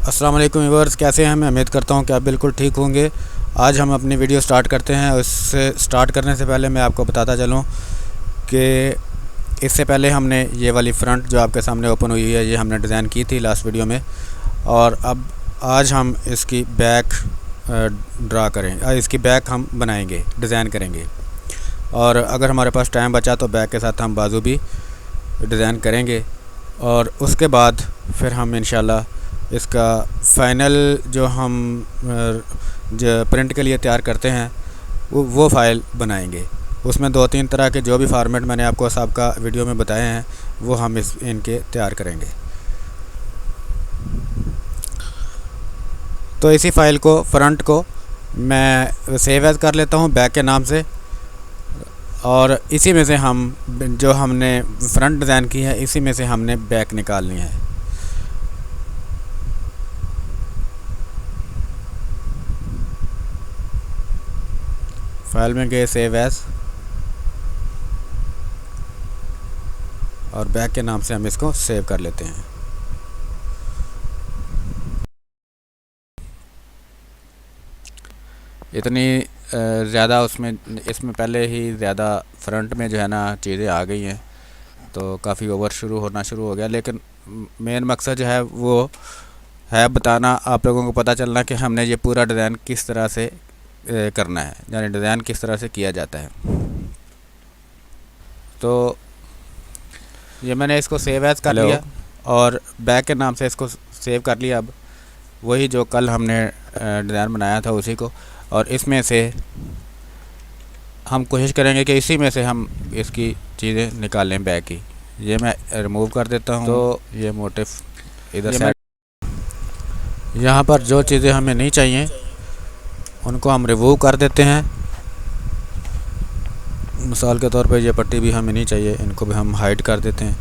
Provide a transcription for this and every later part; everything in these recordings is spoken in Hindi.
अस्सलाम वालेकुम व्यूअर्स, कैसे हैं? मैं उम्मीद करता हूं कि आप बिल्कुल ठीक होंगे। आज हम अपनी वीडियो स्टार्ट करते हैं। उससे स्टार्ट करने से पहले मैं आपको बताता चलूं कि इससे पहले हमने ये वाली फ्रंट जो आपके सामने ओपन हुई है, ये हमने डिज़ाइन की थी लास्ट वीडियो में। और अब आज हम इसकी बैक ड्रा करें, इसकी बैक हम बनाएंगे, डिज़ाइन करेंगे। और अगर हमारे पास टाइम बचा तो बैक के साथ हम बाजू भी डिज़ाइन करेंगे। और उसके बाद फिर हम इंशाल्लाह इसका फ़ाइनल जो हम जो प्रिंट के लिए तैयार करते हैं वो फ़ाइल बनाएंगे। उसमें 2-3 तरह के जो भी फॉर्मेट मैंने आपको सबका वीडियो में बताए हैं वो हम इनके तैयार करेंगे। तो इसी फ़ाइल को, फ्रंट को मैं सेव एज़ कर लेता हूँ बैक के नाम से। और इसी में से हम जो हमने फ्रंट डिज़ाइन की है, इसी में से हमने बैक निकालनी है। फाइल में गए सेव एज़, और बैक के नाम से हम इसको सेव कर लेते हैं। इतनी ज़्यादा इसमें पहले ही ज़्यादा फ्रंट में जो है ना चीज़ें आ गई हैं, तो काफ़ी ओवर होना शुरू हो गया। लेकिन मेन मकसद जो है वो है बताना, आप लोगों को पता चलना कि हमने ये पूरा डिज़ाइन किस तरह से करना है, यानी डिज़ाइन किस तरह से किया जाता है। तो ये मैंने इसको सेव एज़ कर लिया और बैक के नाम से इसको सेव कर लिया। अब वही जो कल हमने डिज़ाइन बनाया था उसी को, और इसमें से हम कोशिश करेंगे कि इसी में से हम इसकी चीज़ें निकाल लें बैक की। ये मैं रिमूव कर देता हूँ। तो ये मोटिव इधर से, यहाँ पर जो चीज़ें हमें नहीं चाहिए उनको हम रिमूव कर देते हैं। मिसाल के तौर पे ये पट्टी भी हमें नहीं चाहिए, इनको भी हम हाइड कर देते हैं।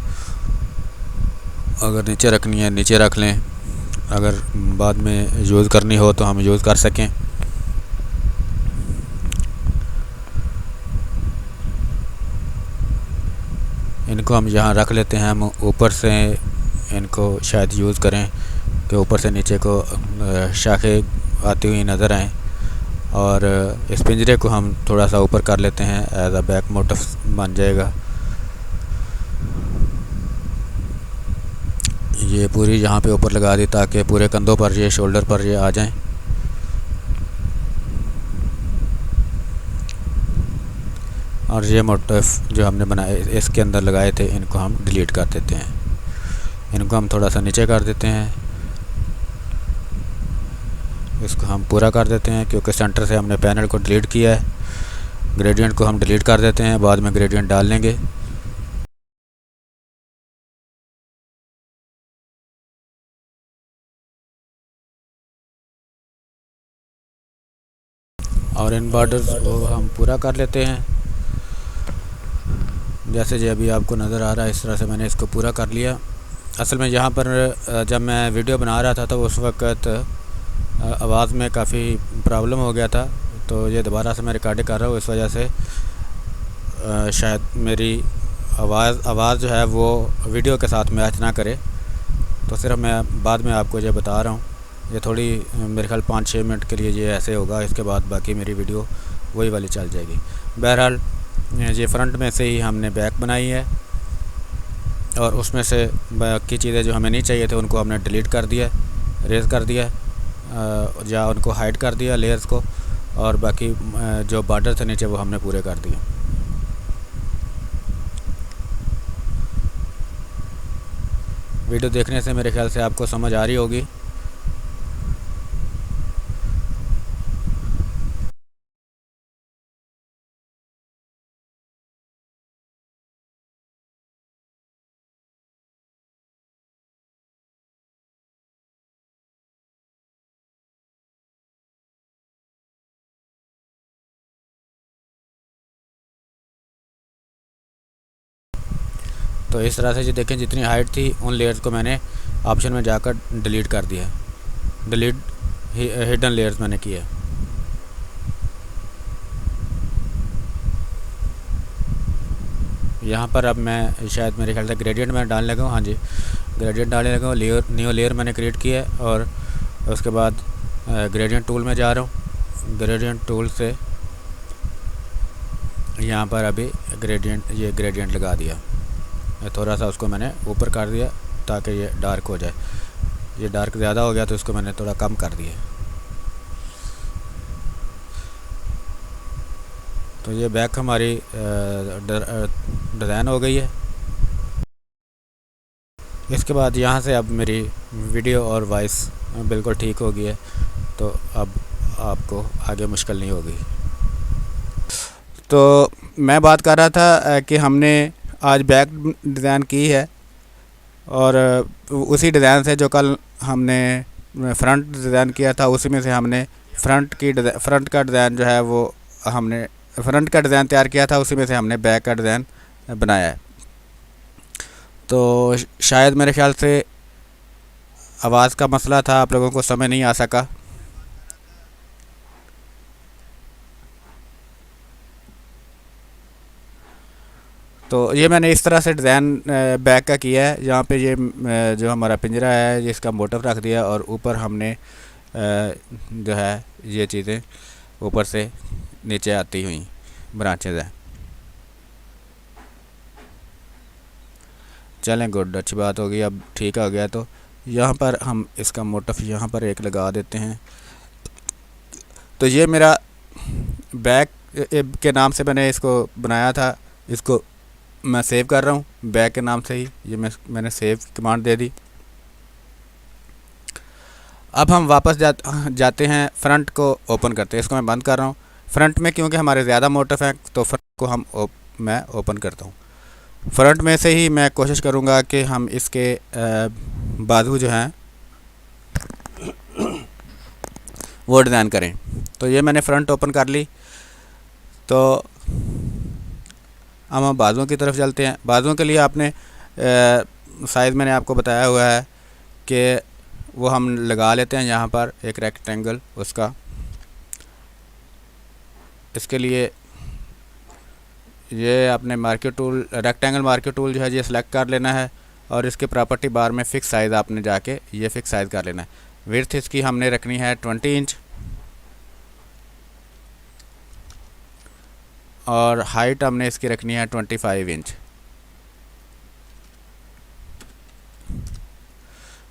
अगर नीचे रखनी है नीचे रख लें, अगर बाद में यूज़ करनी हो तो हम यूज़ कर सकें। इनको हम यहाँ रख लेते हैं। हम ऊपर से इनको शायद यूज़ करें कि ऊपर से नीचे को शाखें आती हुई नज़र आएँ। और इस पिंजरे को हम थोड़ा सा ऊपर कर लेते हैं, एज अ बैक मोटिव बन जाएगा। ये पूरी यहाँ पे ऊपर लगा दी ताकि पूरे कंधों पर, ये शोल्डर पर ये आ जाएं। और ये मोटिव जो हमने बनाए इसके अंदर लगाए थे, इनको हम डिलीट कर देते हैं। इनको हम थोड़ा सा नीचे कर देते हैं, इसको हम पूरा कर देते हैं क्योंकि सेंटर से हमने पैनल को डिलीट किया है। ग्रेडियंट को हम डिलीट कर देते हैं, बाद में ग्रेडियंट डाल लेंगे। और इन बॉर्डर्स को हम पूरा कर लेते हैं। जैसे जो अभी आपको नज़र आ रहा है, इस तरह से मैंने इसको पूरा कर लिया। असल में यहाँ पर जब मैं वीडियो बना रहा था तो उस वक़्त आवाज़ में काफ़ी प्रॉब्लम हो गया था, तो ये दोबारा से मैं रिकॉर्डिंग कर रहा हूँ। इस वजह से शायद मेरी आवाज़ जो है वो वीडियो के साथ मैच ना करे, तो सिर्फ मैं बाद में आपको ये बता रहा हूँ। ये थोड़ी मेरे ख्याल 5-6 मिनट के लिए ये ऐसे होगा, इसके बाद बाकी मेरी वीडियो वही वाली चल जाएगी। बहरहाल ये फ्रंट में से ही हमने बैक बनाई है, और उसमें से बाकी चीज़ें जो हमें नहीं चाहिए थे उनको हमने डिलीट कर दिया, इरेज़ कर दिया, या उनको हाइड कर दिया लेयर्स को। और बाकी जो बॉर्डर थे नीचे वो हमने पूरे कर दिए। वीडियो देखने से मेरे ख्याल से आपको समझ आ रही होगी। तो इस तरह से जो देखें, जितनी हाइट थी उन लेयर्स को मैंने ऑप्शन में जाकर डिलीट कर दिया है। डिलीट हिडन लेयर्स मैंने किया। यहाँ पर अब मैं शायद मेरे ख्याल से ग्रेडियंट में डालने लगा हूँ। हाँ जी, ग्रेडियंट डालने लगा हूँ। न्यू लेयर मैंने क्रिएट किया है, और उसके बाद ग्रेडियंट टूल में जा रहा हूँ। ग्रेडियंट टूल से यहाँ पर अभी ये ग्रेडियंट लगा दिया। थोड़ा सा उसको मैंने ऊपर कर दिया ताकि ये डार्क हो जाए। ये डार्क ज़्यादा हो गया तो इसको मैंने थोड़ा कम कर दिया। तो ये बैक हमारी डिज़ाइन हो गई है। इसके बाद यहाँ से अब मेरी वीडियो और वॉइस बिल्कुल ठीक हो गई है, तो अब आपको आगे मुश्किल नहीं होगी। तो मैं बात कर रहा था कि हमने आज बैक डिज़ाइन की है और उसी डिज़ाइन से जो कल हमने फ्रंट डिज़ाइन किया था उसी में से हमने फ्रंट का डिज़ाइन जो है वो हमने फ्रंट का डिज़ाइन तैयार किया था, उसी में से हमने बैक का डिज़ाइन बनाया है। तो शायद मेरे ख्याल से आवाज़ का मसला था, आप लोगों को समझ नहीं आ सका। तो ये मैंने इस तरह से डिज़ाइन बैक का किया है, जहाँ पे ये जो हमारा पिंजरा है जिसका मोटिव रख दिया और ऊपर हमने जो है ये चीज़ें ऊपर से नीचे आती हुई ब्रांचेज हैं। चलें, गुड, अच्छी बात होगी। अब ठीक आ गया। तो यहाँ पर हम इसका मोटिव यहाँ पर एक लगा देते हैं। तो ये मेरा बैक के नाम से मैंने इसको बनाया था, इसको मैं सेव कर रहा हूँ बैक के नाम से ही। ये मैंने सेव कमांड दे दी। अब हम वापस जाते हैं, फ्रंट को ओपन करते हैं। इसको मैं बंद कर रहा हूँ। फ्रंट में क्योंकि हमारे ज़्यादा मोटिव हैं तो फ्रंट को मैं ओपन करता हूँ। फ्रंट में से ही मैं कोशिश करूँगा कि हम इसके बाजू जो हैं वो डिज़ाइन करें। तो ये मैंने फ्रंट ओपन कर ली। तो अब हम बाजुओं की तरफ चलते हैं। बाजुओं के लिए आपने साइज़ मैंने आपको बताया हुआ है कि वो हम लगा लेते हैं यहाँ पर एक रेक्टेंगल उसका। इसके लिए ये आपने marker tool, rectangle marker tool जो है ये सिलेक्ट कर लेना है और इसके प्रॉपर्टी बार में फ़िक्स साइज़ आपने जाके ये फ़िक्स साइज़ कर लेना है। विड्थ इसकी हमने रखनी है 20 इंच और हाइट हमने इसकी रखनी है 25 इंच।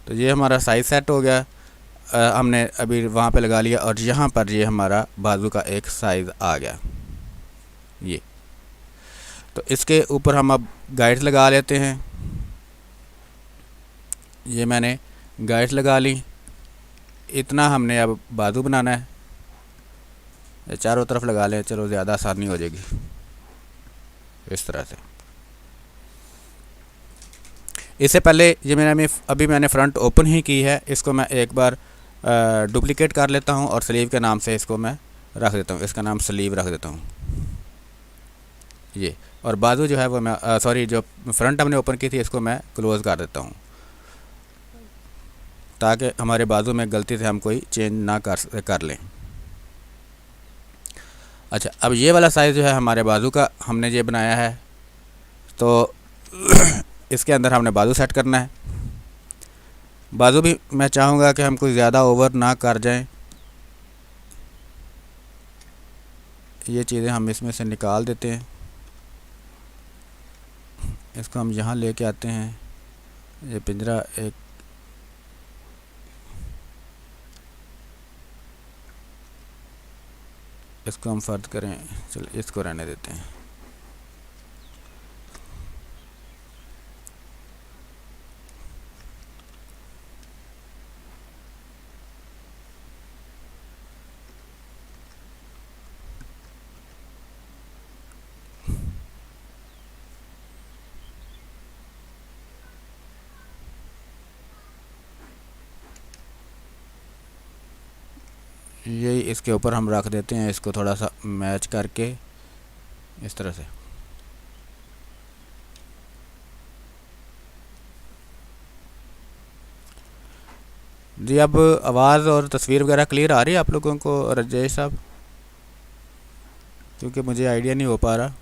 तो ये हमारा साइज़ सेट हो गया। हमने अभी वहाँ पे लगा लिया और यहाँ पर ये हमारा बाजू का एक साइज़ आ गया ये। तो इसके ऊपर हम अब गाइड्स लगा लेते हैं। ये मैंने गाइड्स लगा ली। इतना हमने अब बाजू बनाना है, चारों तरफ लगा लें, चलो ज़्यादा आसानी हो जाएगी इस तरह से। इससे पहले ये मैंने फ्रंट ओपन ही की है। इसको मैं एक बार डुप्लीकेट कर लेता हूँ और स्लीव के नाम से इसको मैं रख देता हूँ। इसका नाम स्लीव रख देता हूँ ये। और बाजू जो है वो मैं जो फ्रंट हमने ओपन की थी इसको मैं क्लोज़ कर देता हूँ ताकि हमारे बाजू में गलती से हम कोई चेंज ना कर लें। अच्छा, अब ये वाला साइज़ जो है हमारे बाजू का हमने ये बनाया है, तो इसके अंदर हमने बाजू सेट करना है। बाजू भी मैं चाहूँगा कि हम कोई ज़्यादा ओवर ना कर जाएं। ये चीज़ें हम इसमें से निकाल देते हैं। इसको हम यहाँ लेके आते हैं। ये पिंजरा एक इसको हम फर्द करें, चलो इसको रहने देते हैं। यही इसके ऊपर हम रख देते हैं, इसको थोड़ा सा मैच करके इस तरह से। जी, अब आवाज़ और तस्वीर वगैरह क्लियर आ रही है आप लोगों को राजेश साहब? क्योंकि मुझे आइडिया नहीं हो पा रहा।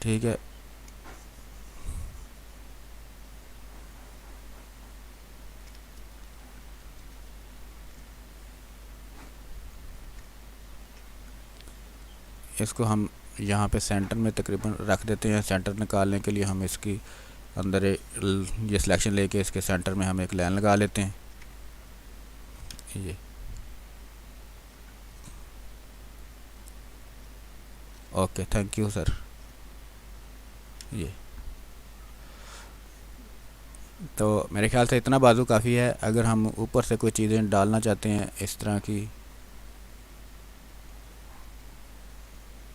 ठीक है, इसको हम यहाँ पे सेंटर में तकरीबन रख देते हैं। सेंटर निकालने के लिए हम इसकी अंदर ये सिलेक्शन लेके इसके सेंटर में हम एक लाइन लगा लेते हैं। ये ओके, थैंक यू सर। ये तो मेरे ख्याल से इतना बाजू काफ़ी है। अगर हम ऊपर से कोई चीज़ें डालना चाहते हैं इस तरह की,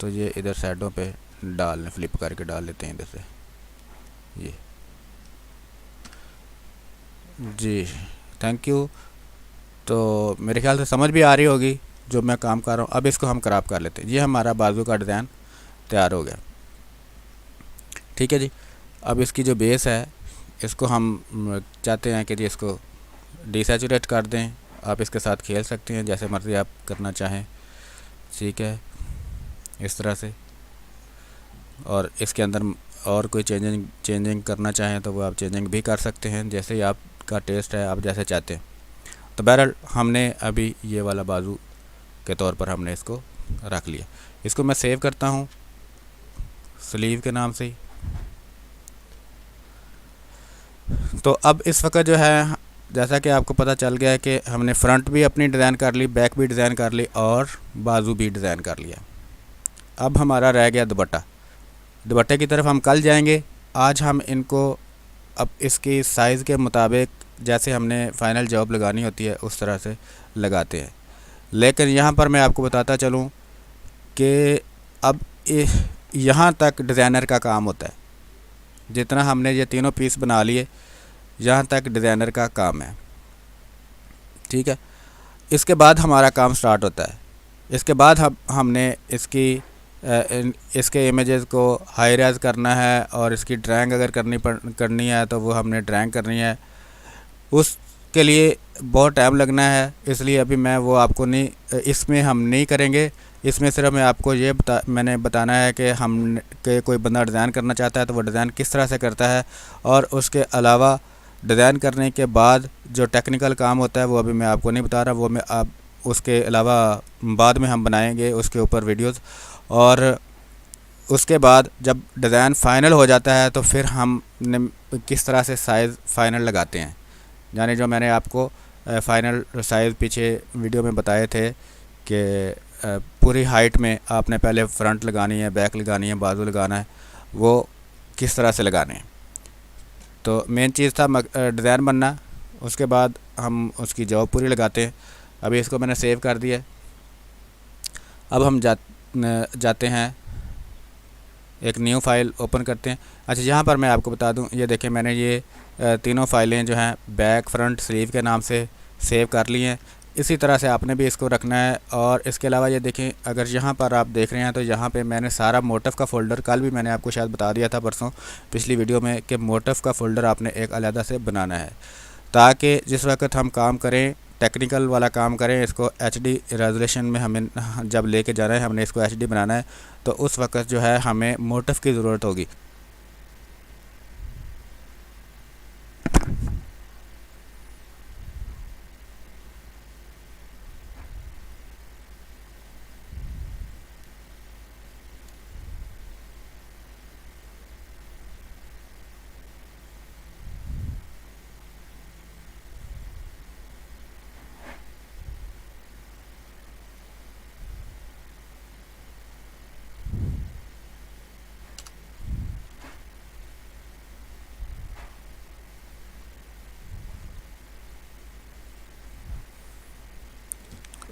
तो ये इधर साइडों पे डाल लें, फ्लिप करके डाल लेते हैं इधर से। ये जी, थैंक यू। तो मेरे ख्याल से समझ भी आ रही होगी जो मैं काम कर रहा हूँ। अब इसको हम क्रॉप कर लेते हैं। ये हमारा बाजू का डिज़ाइन तैयार हो गया। ठीक है जी। अब इसकी जो बेस है इसको हम चाहते हैं कि जी इसको डिसैचुरेट कर दें। आप इसके साथ खेल सकते हैं जैसे मर्ज़ी आप करना चाहें। ठीक है, इस तरह से। और इसके अंदर और कोई चेंजिंग करना चाहें तो वो आप चेंजिंग भी कर सकते हैं, जैसे ही आपका टेस्ट है, आप जैसे चाहते हैं। तो बहरहाल हमने अभी ये वाला बाजू के तौर पर हमने इसको रख लिया। इसको मैं सेव करता हूँ स्लीव के नाम से ही। तो अब इस वक्त जो है, जैसा कि आपको पता चल गया है कि हमने फ्रंट भी अपनी डिज़ाइन कर ली, बैक भी डिज़ाइन कर ली और बाजू भी डिज़ाइन कर लिया। अब हमारा रह गया दुपट्टा। दुपट्टे की तरफ हम कल जाएंगे। आज हम इनको अब इसकी साइज़ के मुताबिक जैसे हमने फ़ाइनल जॉब लगानी होती है उस तरह से लगाते हैं। लेकिन यहाँ पर मैं आपको बताता चलूँ कि अब यहाँ तक डिज़ाइनर का काम होता है। जितना हमने ये तीनों पीस बना लिए, यहाँ तक डिज़ाइनर का काम है। ठीक है, इसके बाद हमारा काम स्टार्ट होता है। इसके बाद हमने इसके इमेजेस को हाई रेज़ करना है और इसकी ड्राइंग अगर करनी है तो वो हमने ड्राइंग करनी है। उसके लिए बहुत टाइम लगना है, इसलिए अभी मैं वो आपको नहीं, इसमें हम नहीं करेंगे। इसमें सिर्फ मैं आपको मैंने बताना है कि कोई बंदा डिज़ाइन करना चाहता है तो वो डिज़ाइन किस तरह से करता है, और उसके अलावा डिज़ाइन करने के बाद जो टेक्निकल काम होता है वो अभी मैं आपको नहीं बता रहा। वो मैं आप उसके अलावा बाद में हम बनाएंगे उसके ऊपर वीडियोस। और उसके बाद जब डिज़ाइन फ़ाइनल हो जाता है तो फिर हम किस तरह से साइज़ फ़ाइनल लगाते हैं, यानी जो मैंने आपको फ़ाइनल साइज़ पीछे वीडियो में बताए थे कि पूरी हाइट में आपने पहले फ्रंट लगानी है, बैक लगानी है, बाजू लगाना है, वो किस तरह से लगाने हैं। तो मेन चीज़ था डिज़ाइन बनना। उसके बाद हम उसकी जॉब पूरी लगाते हैं। अभी इसको मैंने सेव कर दिया। अब हम जाते हैं, एक न्यू फाइल ओपन करते हैं। अच्छा, यहाँ पर मैं आपको बता दूँ, ये देखें मैंने ये तीनों फाइलें जो हैं बैक, फ्रंट, स्लीव के नाम से सेव कर ली हैं। इसी तरह से आपने भी इसको रखना है। और इसके अलावा ये देखें, अगर यहाँ पर आप देख रहे हैं तो यहाँ पे मैंने सारा मोटिव का फ़ोल्डर, कल भी मैंने आपको शायद बता दिया था परसों पिछली वीडियो में, कि मोटिव का फ़ोल्डर आपने एक अलग से बनाना है, ताकि जिस वक्त हम काम करें, टेक्निकल वाला काम करें, इसको HD रेजोल्यूशन में हमें जब लेके जाना है, हमने इसको HD बनाना है, तो उस वक्त जो है हमें मोटिव की ज़रूरत होगी।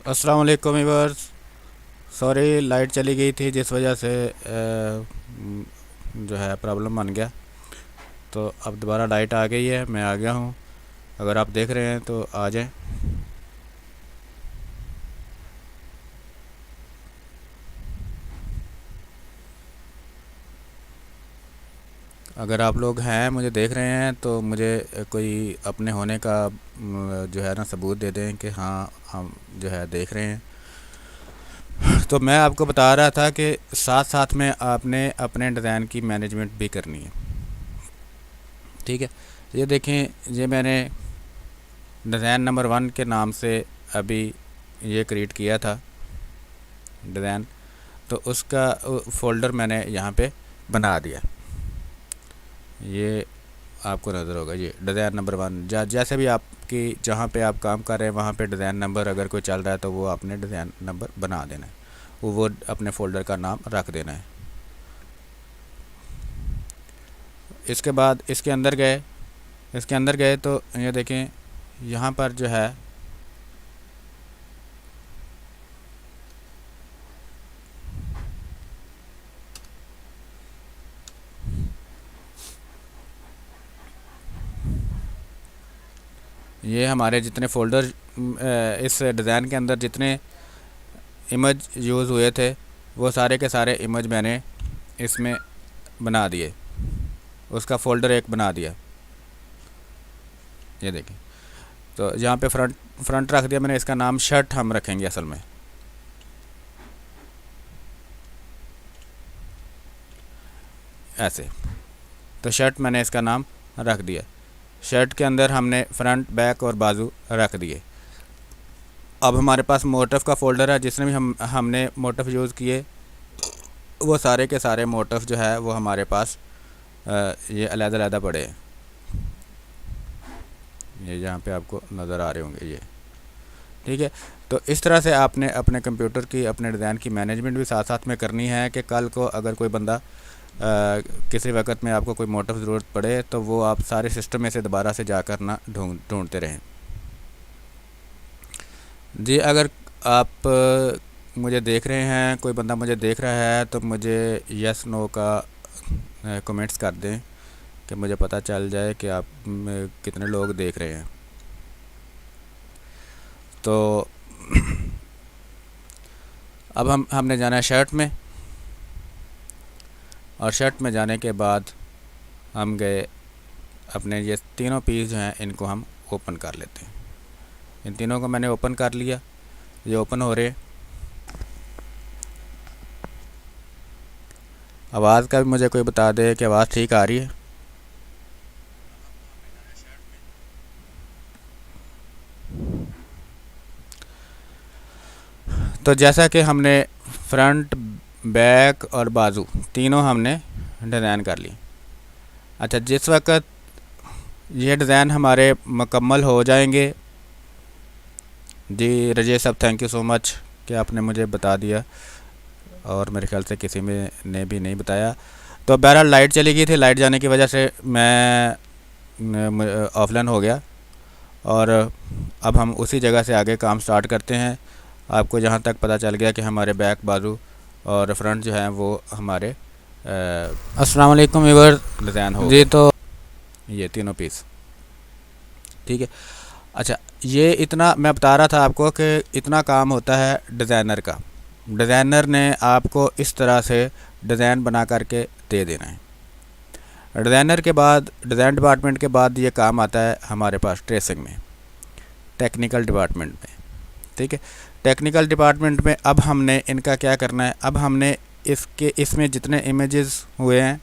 अस्सलाम वालेकुम व्यूअर्स, सॉरी लाइट चली गई थी जिस वजह से जो है प्रॉब्लम बन गया। तो अब दोबारा लाइट आ गई है, मैं आ गया हूँ। अगर आप देख रहे हैं तो आ जाएं। अगर आप लोग हैं, मुझे देख रहे हैं, तो मुझे कोई अपने होने का जो है ना सबूत दे दें कि हाँ हम जो है देख रहे हैं। तो मैं आपको बता रहा था कि साथ साथ में आपने अपने डिज़ाइन की मैनेजमेंट भी करनी है। ठीक है, ये देखें, ये मैंने डिज़ाइन नंबर 1 के नाम से अभी ये क्रिएट किया था डिज़ाइन। तो उसका फ़ोल्डर मैंने यहाँ पे बना दिया। ये आपको नज़र होगा, ये डिज़ाइन नंबर 1। जैसे भी आपकी जहाँ पे आप काम कर रहे हैं वहाँ पे डिज़ाइन नंबर अगर कोई चल रहा है तो वो आपने डिज़ाइन नंबर बना देना है, वो अपने फ़ोल्डर का नाम रख देना है। इसके बाद इसके अंदर गए तो ये देखें यहाँ पर जो है ये हमारे जितने फ़ोल्डर इस डिज़ाइन के अंदर जितने इमेज यूज़ हुए थे वो सारे के सारे इमेज मैंने इसमें बना दिए, उसका फ़ोल्डर एक बना दिया। ये देखें, तो यहाँ पे फ्रंट रख दिया मैंने, इसका नाम शर्ट हम रखेंगे असल में। ऐसे तो शर्ट मैंने इसका नाम रख दिया। शर्ट के अंदर हमने फ्रंट, बैक और बाजू रख दिए। अब हमारे पास मोटिफ का फ़ोल्डर है, जिसने भी हमने मोटिफ यूज़ किए वो सारे के सारे मोटिफ जो है वो हमारे पास ये अलग-अलग पड़े हैं। ये जहाँ पे आपको नज़र आ रहे होंगे ये, ठीक है। तो इस तरह से आपने अपने कंप्यूटर की, अपने डिज़ाइन की मैनेजमेंट भी साथ साथ में करनी है कि कल को अगर कोई बंदा किसी वक्त में आपको कोई मोटिफ ज़रूरत पड़े तो वो आप सारे सिस्टम में से दोबारा से जाकर ना ढूंढते रहें। जी, अगर आप मुझे देख रहे हैं, कोई बंदा मुझे देख रहा है तो मुझे यस नो का कमेंट्स कर दें कि मुझे पता चल जाए कि आप कितने लोग देख रहे हैं। तो अब हमने जाना है शर्ट में, और शर्ट में जाने के बाद हम गए अपने ये तीनों पीस जो हैं इनको हम ओपन कर लेते हैं। इन तीनों को मैंने ओपन कर लिया, ये ओपन हो रहे। आवाज़ का भी मुझे कोई बता दे कि आवाज़ ठीक आ रही है। तो जैसा कि हमने फ्रंट, बैक और बाजू तीनों हमने डिज़ाइन कर ली। अच्छा, जिस वक्त ये डिज़ाइन हमारे मुकम्मल हो जाएंगे, जी रजेश साहब थैंक यू सो मच कि आपने मुझे बता दिया, और मेरे ख्याल से किसी में ने भी नहीं बताया। तो बहरहाल लाइट चली गई थी, लाइट जाने की वजह से मैं ऑफलाइन हो गया, और अब हम उसी जगह से आगे काम स्टार्ट करते हैं। आपको जहाँ तक पता चल गया कि हमारे बैक, बाजू और फ्रंट जो हैं वो हमारे अस्सलाम वालेकुम व्यूअर डिज़ाइन हो जी। तो ये तीनों पीस ठीक है। अच्छा, ये इतना मैं बता रहा था आपको कि इतना काम होता है डिज़ाइनर का। डिज़ाइनर ने आपको इस तरह से डिज़ाइन बना करके दे देना है। डिज़ाइनर के बाद, डिज़ाइन डिपार्टमेंट के बाद ये काम आता है हमारे पास ट्रेसिंग में, टेक्निकल डिपार्टमेंट में, ठीक है। टेक्निकल डिपार्टमेंट में अब हमने इनका क्या करना है, अब हमने इसमें जितने इमेजेस हुए हैं,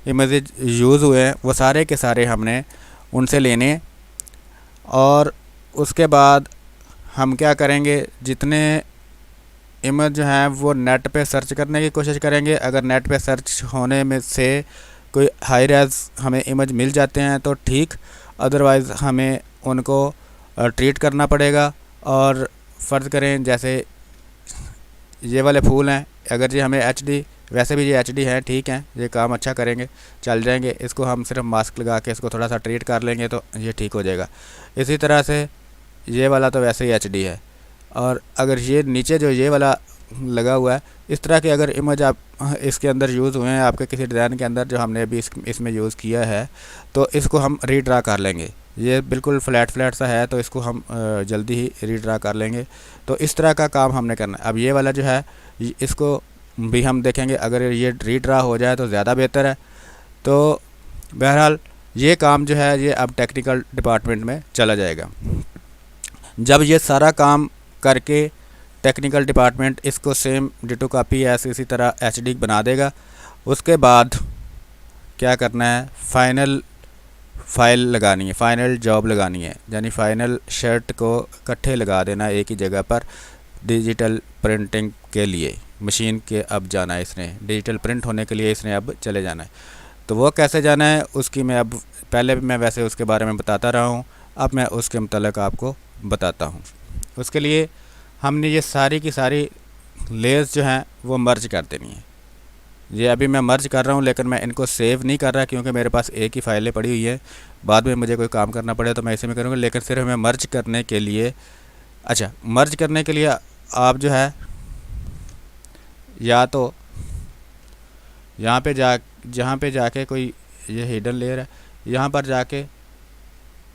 इमेजेस यूज़ हुए हैं, वो सारे के सारे हमने उनसे लेने, और उसके बाद हम क्या करेंगे, जितने इमेज जो हैं वो नेट पे सर्च करने की कोशिश करेंगे। अगर नेट पे सर्च होने में से कोई हाई रेज़ हमें इमेज मिल जाते हैं तो ठीक, अदरवाइज़ हमें उनको ट्रीट करना पड़ेगा। और फ़र्ज़ करें जैसे ये वाले फूल हैं, अगर ये हमें HD, वैसे भी ये HD हैं, ठीक हैं, ये काम अच्छा करेंगे, चल जाएंगे। इसको हम सिर्फ मास्क लगा के इसको थोड़ा सा ट्रीट कर लेंगे तो ये ठीक हो जाएगा। इसी तरह से ये वाला तो वैसे ही HD है, और अगर ये नीचे जो ये वाला लगा हुआ है, इस तरह के अगर इमेज आप इसके अंदर यूज़ हुए हैं आपके किसी डिज़ाइन के अंदर जो हमने अभी इसमें यूज़ किया है, तो इसको हम रीड्रा कर लेंगे। ये बिल्कुल फ्लैट सा है तो इसको हम जल्दी ही रीड्रा कर लेंगे। तो इस तरह का काम हमने करना है। अब ये वाला जो है इसको भी हम देखेंगे, अगर ये रीड्रा हो जाए तो ज़्यादा बेहतर है। तो बहरहाल ये काम जो है ये अब टेक्निकल डिपार्टमेंट में चला जाएगा। जब ये सारा काम करके टेक्निकल डिपार्टमेंट इसको सेम डिटो कॉपी ऐसे इसी तरह HD बना देगा, उसके बाद क्या करना है, फाइनल फाइल लगानी है, फाइनल जॉब लगानी है, यानी फ़ाइनल शर्ट को इकट्ठे लगा देना एक ही जगह पर डिजिटल प्रिंटिंग के लिए। मशीन के अब जाना है, इसने डिजिटल प्रिंट होने के लिए इसने अब चले जाना है। तो वो कैसे जाना है उसकी मैं अब पहले भी मैं वैसे उसके बारे में बताता रहा हूँ, अब मैं उसके मुतालिक आपको बताता हूँ। उसके लिए हमने ये सारी की सारी लेयर्स जो हैं वो मर्ज कर देनी है। ये अभी मैं मर्ज कर रहा हूँ, लेकिन मैं इनको सेव नहीं कर रहा क्योंकि मेरे पास एक ही फाइलें पड़ी हुई है। बाद में मुझे कोई काम करना पड़े तो मैं इसे में करूँगा, लेकिन सिर्फ मैं मर्ज करने के लिए, अच्छा मर्ज करने के लिए आप जो है या तो यहाँ पे जहाँ पे जाके कोई ये हिडन लेयर है, यहाँ पर जाके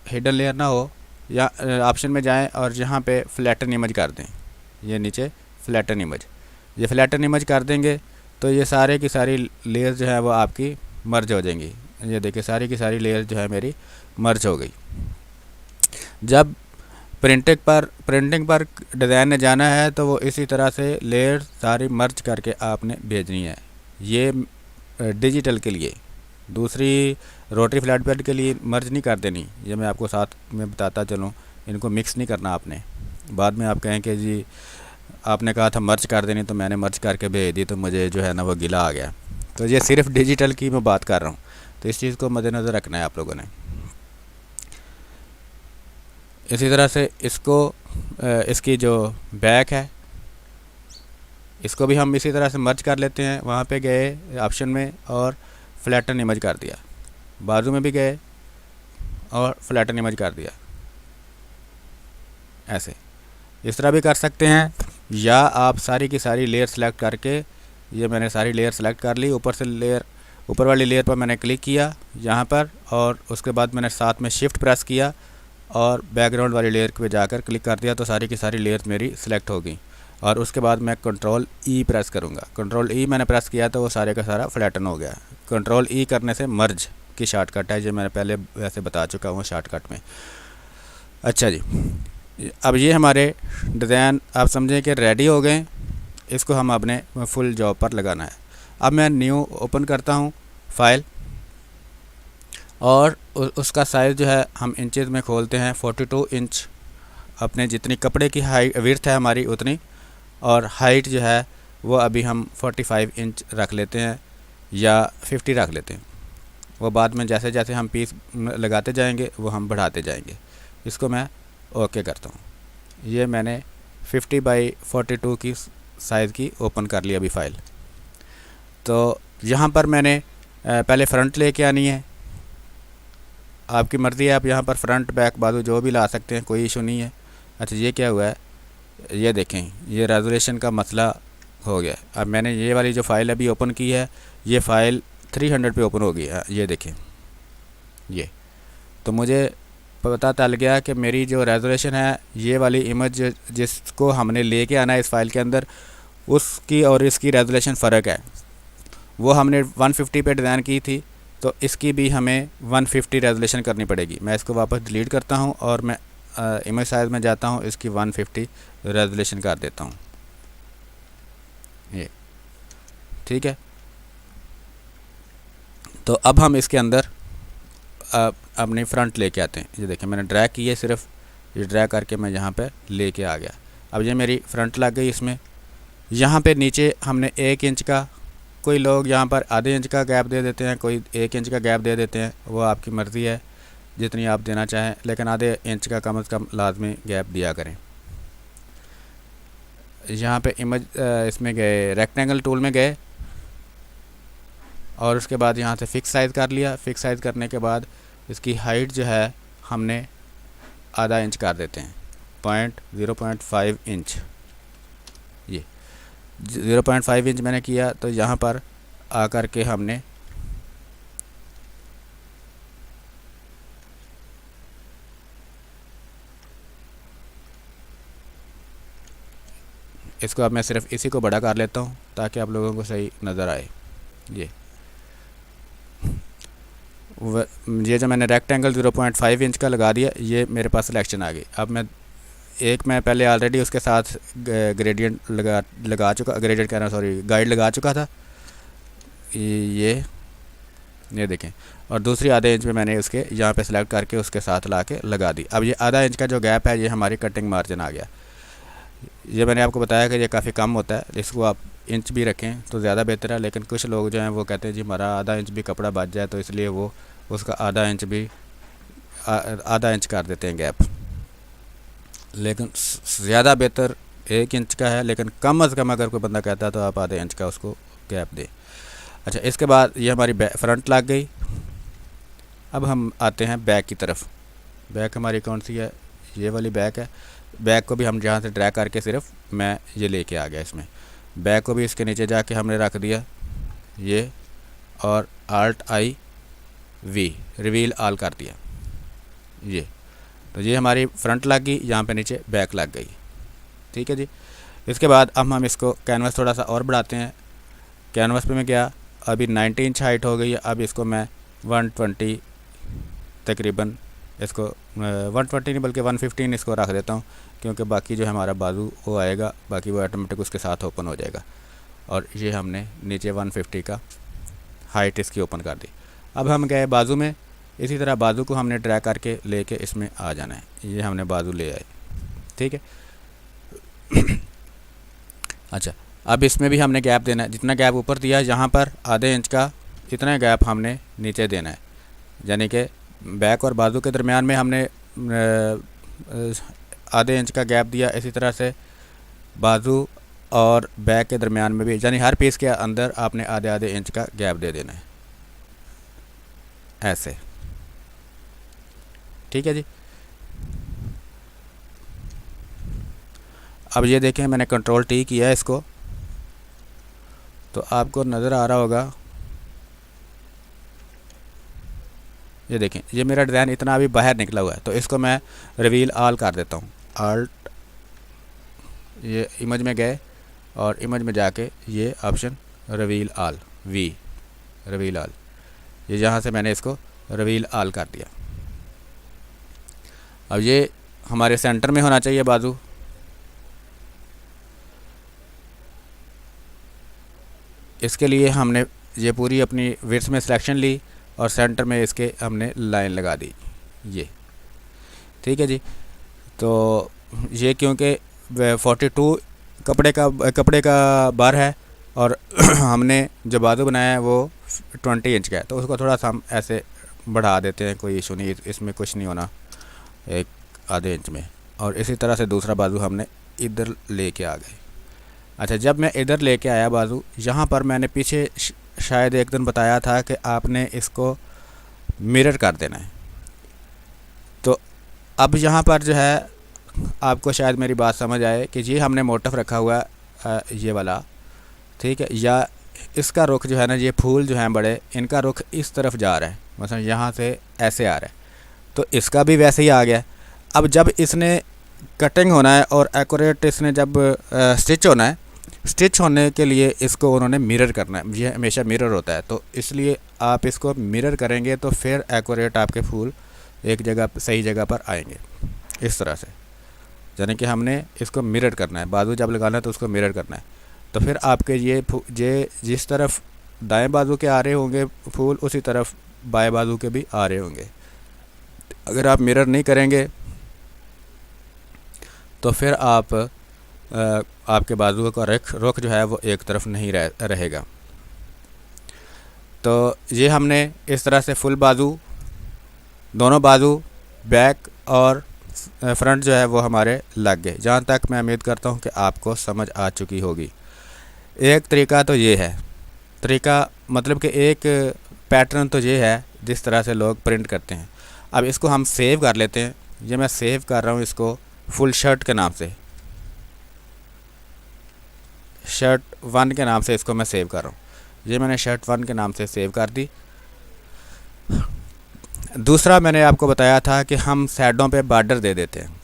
हिडन लेयर ना हो या ऑप्शन में जाएं और यहाँ पे फ्लैटन इमेज कर दें। ये नीचे फ्लैटन इमेज, ये फ्लैटन इमेज कर देंगे तो ये सारे की सारी लेयर जो है वो आपकी मर्ज हो जाएंगी। ये देखिए सारी की सारी लेयर जो है मेरी मर्ज हो गई। जब प्रिंटिंग पर डिज़ाइन ने जाना है तो वो इसी तरह से लेयर सारी मर्ज करके आपने भेजनी है। ये डिजिटल के लिए, दूसरी रोटरी फ्लैट पैड के लिए मर्ज नहीं कर देनी। ये मैं आपको साथ में बताता चलूँ, इनको मिक्स नहीं करना आपने। बाद में आप कहें कि जी आपने कहा था मर्ज कर देनी तो मैंने मर्ज करके भेज दी तो मुझे जो है ना वो गिला आ गया। तो ये सिर्फ डिजिटल की मैं बात कर रहा हूँ, तो इस चीज़ को मद्देनज़र रखना है आप लोगों ने। इसी तरह से इसकी जो बैक है इसको भी हम इसी तरह से मर्ज कर लेते हैं। वहाँ पे गए ऑप्शन में और फ्लैटन इमेज कर दिया, बाजू में भी गए और फ्लैटन इमेज कर दिया। ऐसे इस तरह भी कर सकते हैं, या आप सारी की सारी लेयर सेलेक्ट करके, ये मैंने सारी लेयर सेलेक्ट कर ली, ऊपर वाली लेयर पर मैंने क्लिक किया यहाँ पर, और उसके बाद मैंने साथ में शिफ्ट प्रेस किया और बैकग्राउंड वाली लेयर पे जाकर क्लिक कर दिया तो सारी की सारी लेयर मेरी सिलेक्ट हो गई। और उसके बाद मैं कंट्रोल ई प्रेस करूँगा। कंट्रोल ई मैंने प्रेस किया तो वो सारे का सारा फ्लैटन हो गया। कंट्रोल ई करने से मर्ज की शॉर्टकट है, जो मैंने पहले वैसे बता चुका हूँ शॉर्टकट में। अच्छा जी, अब ये हमारे डिज़ाइन आप समझें कि रेडी हो गए। इसको हम अपने फुल जॉब पर लगाना है। अब मैं न्यू ओपन करता हूँ फाइल, और उसका साइज़ जो है हम इंचेस में खोलते हैं। 42 इंच अपने जितनी कपड़े की हाइट विड्थ है हमारी उतनी, और हाइट जो है वो अभी हम 45 इंच रख लेते हैं या 50 रख लेते हैं। वो बाद में जैसे जैसे हम पीस लगाते जाएंगे वो हम बढ़ाते जाएंगे। इसको मैं ओके करता हूँ। ये मैंने 50 बाई 42 की साइज़ की ओपन कर ली अभी फ़ाइल। तो यहाँ पर मैंने पहले फ्रंट लेके आनी है। आपकी मर्ज़ी है, आप यहाँ पर फ्रंट बैक बाजू जो भी ला सकते हैं, कोई इशू नहीं है। अच्छा ये क्या हुआ है, ये देखें, ये रेजोल्यूशन का मसला हो गया। अब मैंने ये वाली जो फ़ाइल अभी ओपन की है, ये फ़ाइल 300 पे ओपन हो गई है। ये देखें, ये तो मुझे पता चल गया कि मेरी जो रेजोल्यूशन है, ये वाली इमेज जिसको हमने लेके आना है इस फाइल के अंदर, उसकी और इसकी रेजोल्यूशन फ़र्क है। वो हमने 150 पे डिज़ाइन की थी, तो इसकी भी हमें 150 रेजोल्यूशन करनी पड़ेगी। मैं इसको वापस डिलीट करता हूँ और मैं इमेज साइज़ में जाता हूँ, इसकी 150 रेजोल्यूशन कर देता हूँ। ये ठीक है। तो अब हम इसके अंदर अपनी फ्रंट लेके आते हैं। ये देखें, मैंने ड्रैग की है, सिर्फ ये ड्रैग करके मैं यहाँ पे लेके आ गया। अब ये मेरी फ्रंट लग गई इसमें। यहाँ पे नीचे हमने 1 इंच का, कोई लोग यहाँ पर आधे इंच का गैप दे देते हैं, कोई 1 इंच का गैप दे देते हैं। वो आपकी मर्ज़ी है जितनी आप देना चाहें, लेकिन आधे इंच का कम से कम लाजमी गैप दिया करें। यहाँ पे इमेज इसमें गए, रेक्टेंगल टूल में गए, और उसके बाद यहाँ से फ़िक्स साइज़ कर लिया। फ़िक्स साइज़ करने के बाद इसकी हाइट जो है हमने आधा इंच कर देते हैं, 0.5 इंच। ये 0.5 इंच मैंने किया। तो यहाँ पर आकर के हमने इसको, अब मैं सिर्फ इसी को बड़ा कर लेता हूँ ताकि आप लोगों को सही नज़र आए। ये जो मैंने रेक्टेंगल 0.5 इंच का लगा दिया, ये मेरे पास सिलेक्शन आ गई। अब मैं पहले ऑलरेडी उसके साथ ग्रेडियंट लगा चुका, ग्रेडियंट कह रहा हूँ, सॉरी, गाइड लगा चुका था। ये देखें, और दूसरी आधे इंच में मैंने उसके यहाँ पे सिलेक्ट करके उसके साथ ला के लगा दी। अब ये आधा इंच का जो गैप है, ये हमारी कटिंग मार्जिन आ गया। ये मैंने आपको बताया कि ये काफ़ी कम होता है, इसको आप इंच भी रखें तो ज़्यादा बेहतर है। लेकिन कुछ लोग जो हैं वो कहते हैं जी हमारा आधा इंच भी कपड़ा बच जाए, तो इसलिए वो उसका आधा इंच भी आधा इंच कर देते हैं गैप। लेकिन ज़्यादा बेहतर 1 इंच का है, लेकिन कम अज़ कम अगर कोई बंदा कहता है तो आप आधे इंच का उसको गैप दें। अच्छा, इसके बाद ये हमारी फ्रंट लग गई। अब हम आते हैं बैक की तरफ। बैक हमारी कौन सी है? ये वाली बैक है। बैक को भी हम जहाँ से ड्रैग करके सिर्फ मैं ये लेके आ गया इसमें। बैक को भी इसके नीचे जाके हमने रख दिया ये, और Alt+I+V रिवील ऑल कर दिया ये। तो ये हमारी फ्रंट लग गई, यहाँ पे नीचे बैक लग गई। ठीक है जी। इसके बाद अब हम इसको कैनवास थोड़ा सा और बढ़ाते हैं। कैनवास पे मैं गया, अभी 90 इंच हाइट हो गई है। अब इसको मैं 120 तकरीबन, इसको 120 नहीं बल्कि 115 इसको रख देता हूँ, क्योंकि बाकी जो है हमारा बाजू वो आएगा, बाकी वो ऑटोमेटिक उसके साथ ओपन हो जाएगा। और ये हमने नीचे 150 का हाइट इसकी ओपन कर दी। अब हम गए बाजू में, इसी तरह बाजू को हमने ड्रैग करके लेके इसमें आ जाना है। ये हमने बाजू ले आए। ठीक है। अच्छा, अब इसमें भी हमने गैप देना है। जितना गैप ऊपर दिया यहाँ पर आधे इंच का, इतना गैप हमने नीचे देना है। यानी कि बैक और बाजू के दरमियान में हमने आधे इंच का गैप दिया। इसी तरह से बाजू और बैक के दरमियान में भी, यानी हर पीस के अंदर आपने आधे आधे इंच का गैप दे देना है, ऐसे। ठीक है जी। अब ये देखें, मैंने Ctrl+T किया है इसको, तो आपको नज़र आ रहा होगा। ये देखें, ये मेरा डिज़ाइन इतना अभी बाहर निकला हुआ है, तो इसको मैं रिवील ऑल कर देता हूँ। Alt, ये इमेज में गए और इमेज में जाके ये option reveal all, V reveal all, ये यहाँ से मैंने इसको रिवील ऑल कर दिया। अब ये हमारे सेंटर में होना चाहिए बाजू। इसके लिए हमने ये पूरी अपनी विड्थ में सिलेक्शन ली और सेंटर में इसके हमने लाइन लगा दी ये। ठीक है जी। तो ये क्योंकि 42 कपड़े का बार है और हमने जो बाजू बनाया है वो 20 इंच का है, तो उसको थोड़ा सा हम ऐसे बढ़ा देते हैं, कोई इशू नहीं, इसमें कुछ नहीं होना, एक आधे इंच में। और इसी तरह से दूसरा बाजू हमने इधर लेके आ गए। अच्छा, जब मैं इधर लेके आया बाजू, यहाँ पर मैंने पीछे शायद एक दिन बताया था कि आपने इसको मिरर कर देना है। तो अब यहाँ पर जो है आपको शायद मेरी बात समझ आए कि ये हमने मोटिव रखा हुआ ये वाला, ठीक है, या इसका रुख जो है ना, ये फूल जो हैं बड़े, इनका रुख इस तरफ जा रहा है, मतलब यहाँ से ऐसे आ रहा है, तो इसका भी वैसे ही आ गया। अब जब इसने कटिंग होना है और एक्यूरेट इसने जब स्टिच होना है, स्टिच होने के लिए इसको उन्होंने मिरर करना है। ये हमेशा मिरर होता है, तो इसलिए आप इसको मिरर करेंगे तो फिर एक्यूरेट आपके फूल एक जगह सही जगह पर आएंगे इस तरह से। यानी कि हमने इसको मिरर करना है, बाजू जब लगाना है तो उसको मिरर करना है, तो फिर आपके ये जिस तरफ दाएं बाजू के आ रहे होंगे फूल, उसी तरफ बाएं बाजू के भी आ रहे होंगे। अगर आप मिरर नहीं करेंगे तो फिर आपके बाजू का रुख जो है वो एक तरफ नहीं रहेगा। तो ये हमने इस तरह से फुल बाजू, दोनों बाजू, बैक और फ्रंट जो है वो हमारे लग गए। जहाँ तक मैं उम्मीद करता हूँ कि आपको समझ आ चुकी होगी। एक तरीका तो ये है, तरीका मतलब कि एक पैटर्न तो ये है जिस तरह से लोग प्रिंट करते हैं। अब इसको हम सेव कर लेते हैं। ये मैं सेव कर रहा हूँ इसको फुल शर्ट के नाम से, शर्ट 1 के नाम से इसको मैं सेव कर रहा हूँ। ये मैंने शर्ट 1 के नाम से सेव कर दी। दूसरा मैंने आपको बताया था कि हम साइडों पे बॉर्डर दे देते हैं,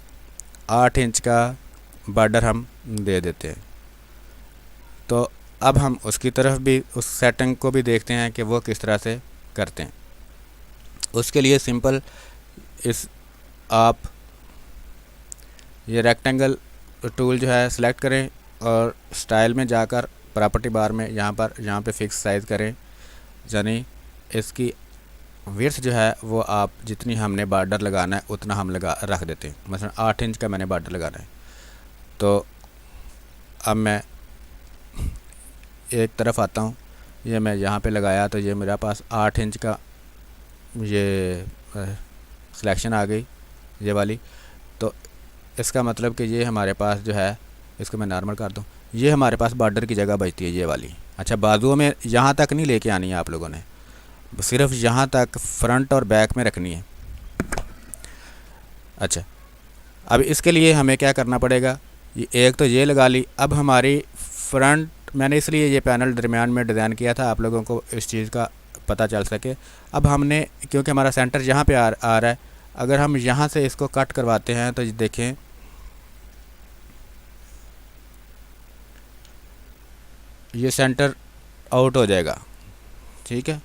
8 इंच का बॉर्डर हम दे देते हैं। तो अब हम उसकी तरफ भी, उस सेटिंग को भी देखते हैं कि वो किस तरह से करते हैं। उसके लिए सिंपल आप ये रेक्टेंगल टूल जो है सिलेक्ट करें और स्टाइल में जाकर प्रॉपर्टी बार में यहाँ पे फिक्स साइज़ करें, यानी इसकी विड्थ जो है वो आप जितनी हमने बॉर्डर लगाना है उतना हम रख देते हैं। मतलब 8 इंच का मैंने बॉर्डर लगाना है, तो अब मैं एक तरफ आता हूँ, ये मैं यहाँ पे लगाया तो ये मेरे पास 8 इंच का ये सिलेक्शन आ गई, ये वाली। तो इसका मतलब कि ये हमारे पास जो है, इसको मैं नॉर्मल कर दूँ, ये हमारे पास बॉर्डर की जगह बचती है ये वाली। अच्छा, बाजुओं में यहाँ तक नहीं लेके आनी है आप लोगों ने, सिर्फ यहाँ तक फ्रंट और बैक में रखनी है। अच्छा, अब इसके लिए हमें क्या करना पड़ेगा, ये एक तो ये लगा ली। अब हमारी फ्रंट, मैंने इसलिए ये पैनल दरमियान में डिज़ाइन किया था आप लोगों को इस चीज़ का पता चल सके। अब हमने, क्योंकि हमारा सेंटर यहाँ पे आ रहा है, अगर हम यहाँ से इसको कट करवाते हैं तो देखें ये सेंटर आउट हो जाएगा। ठीक है,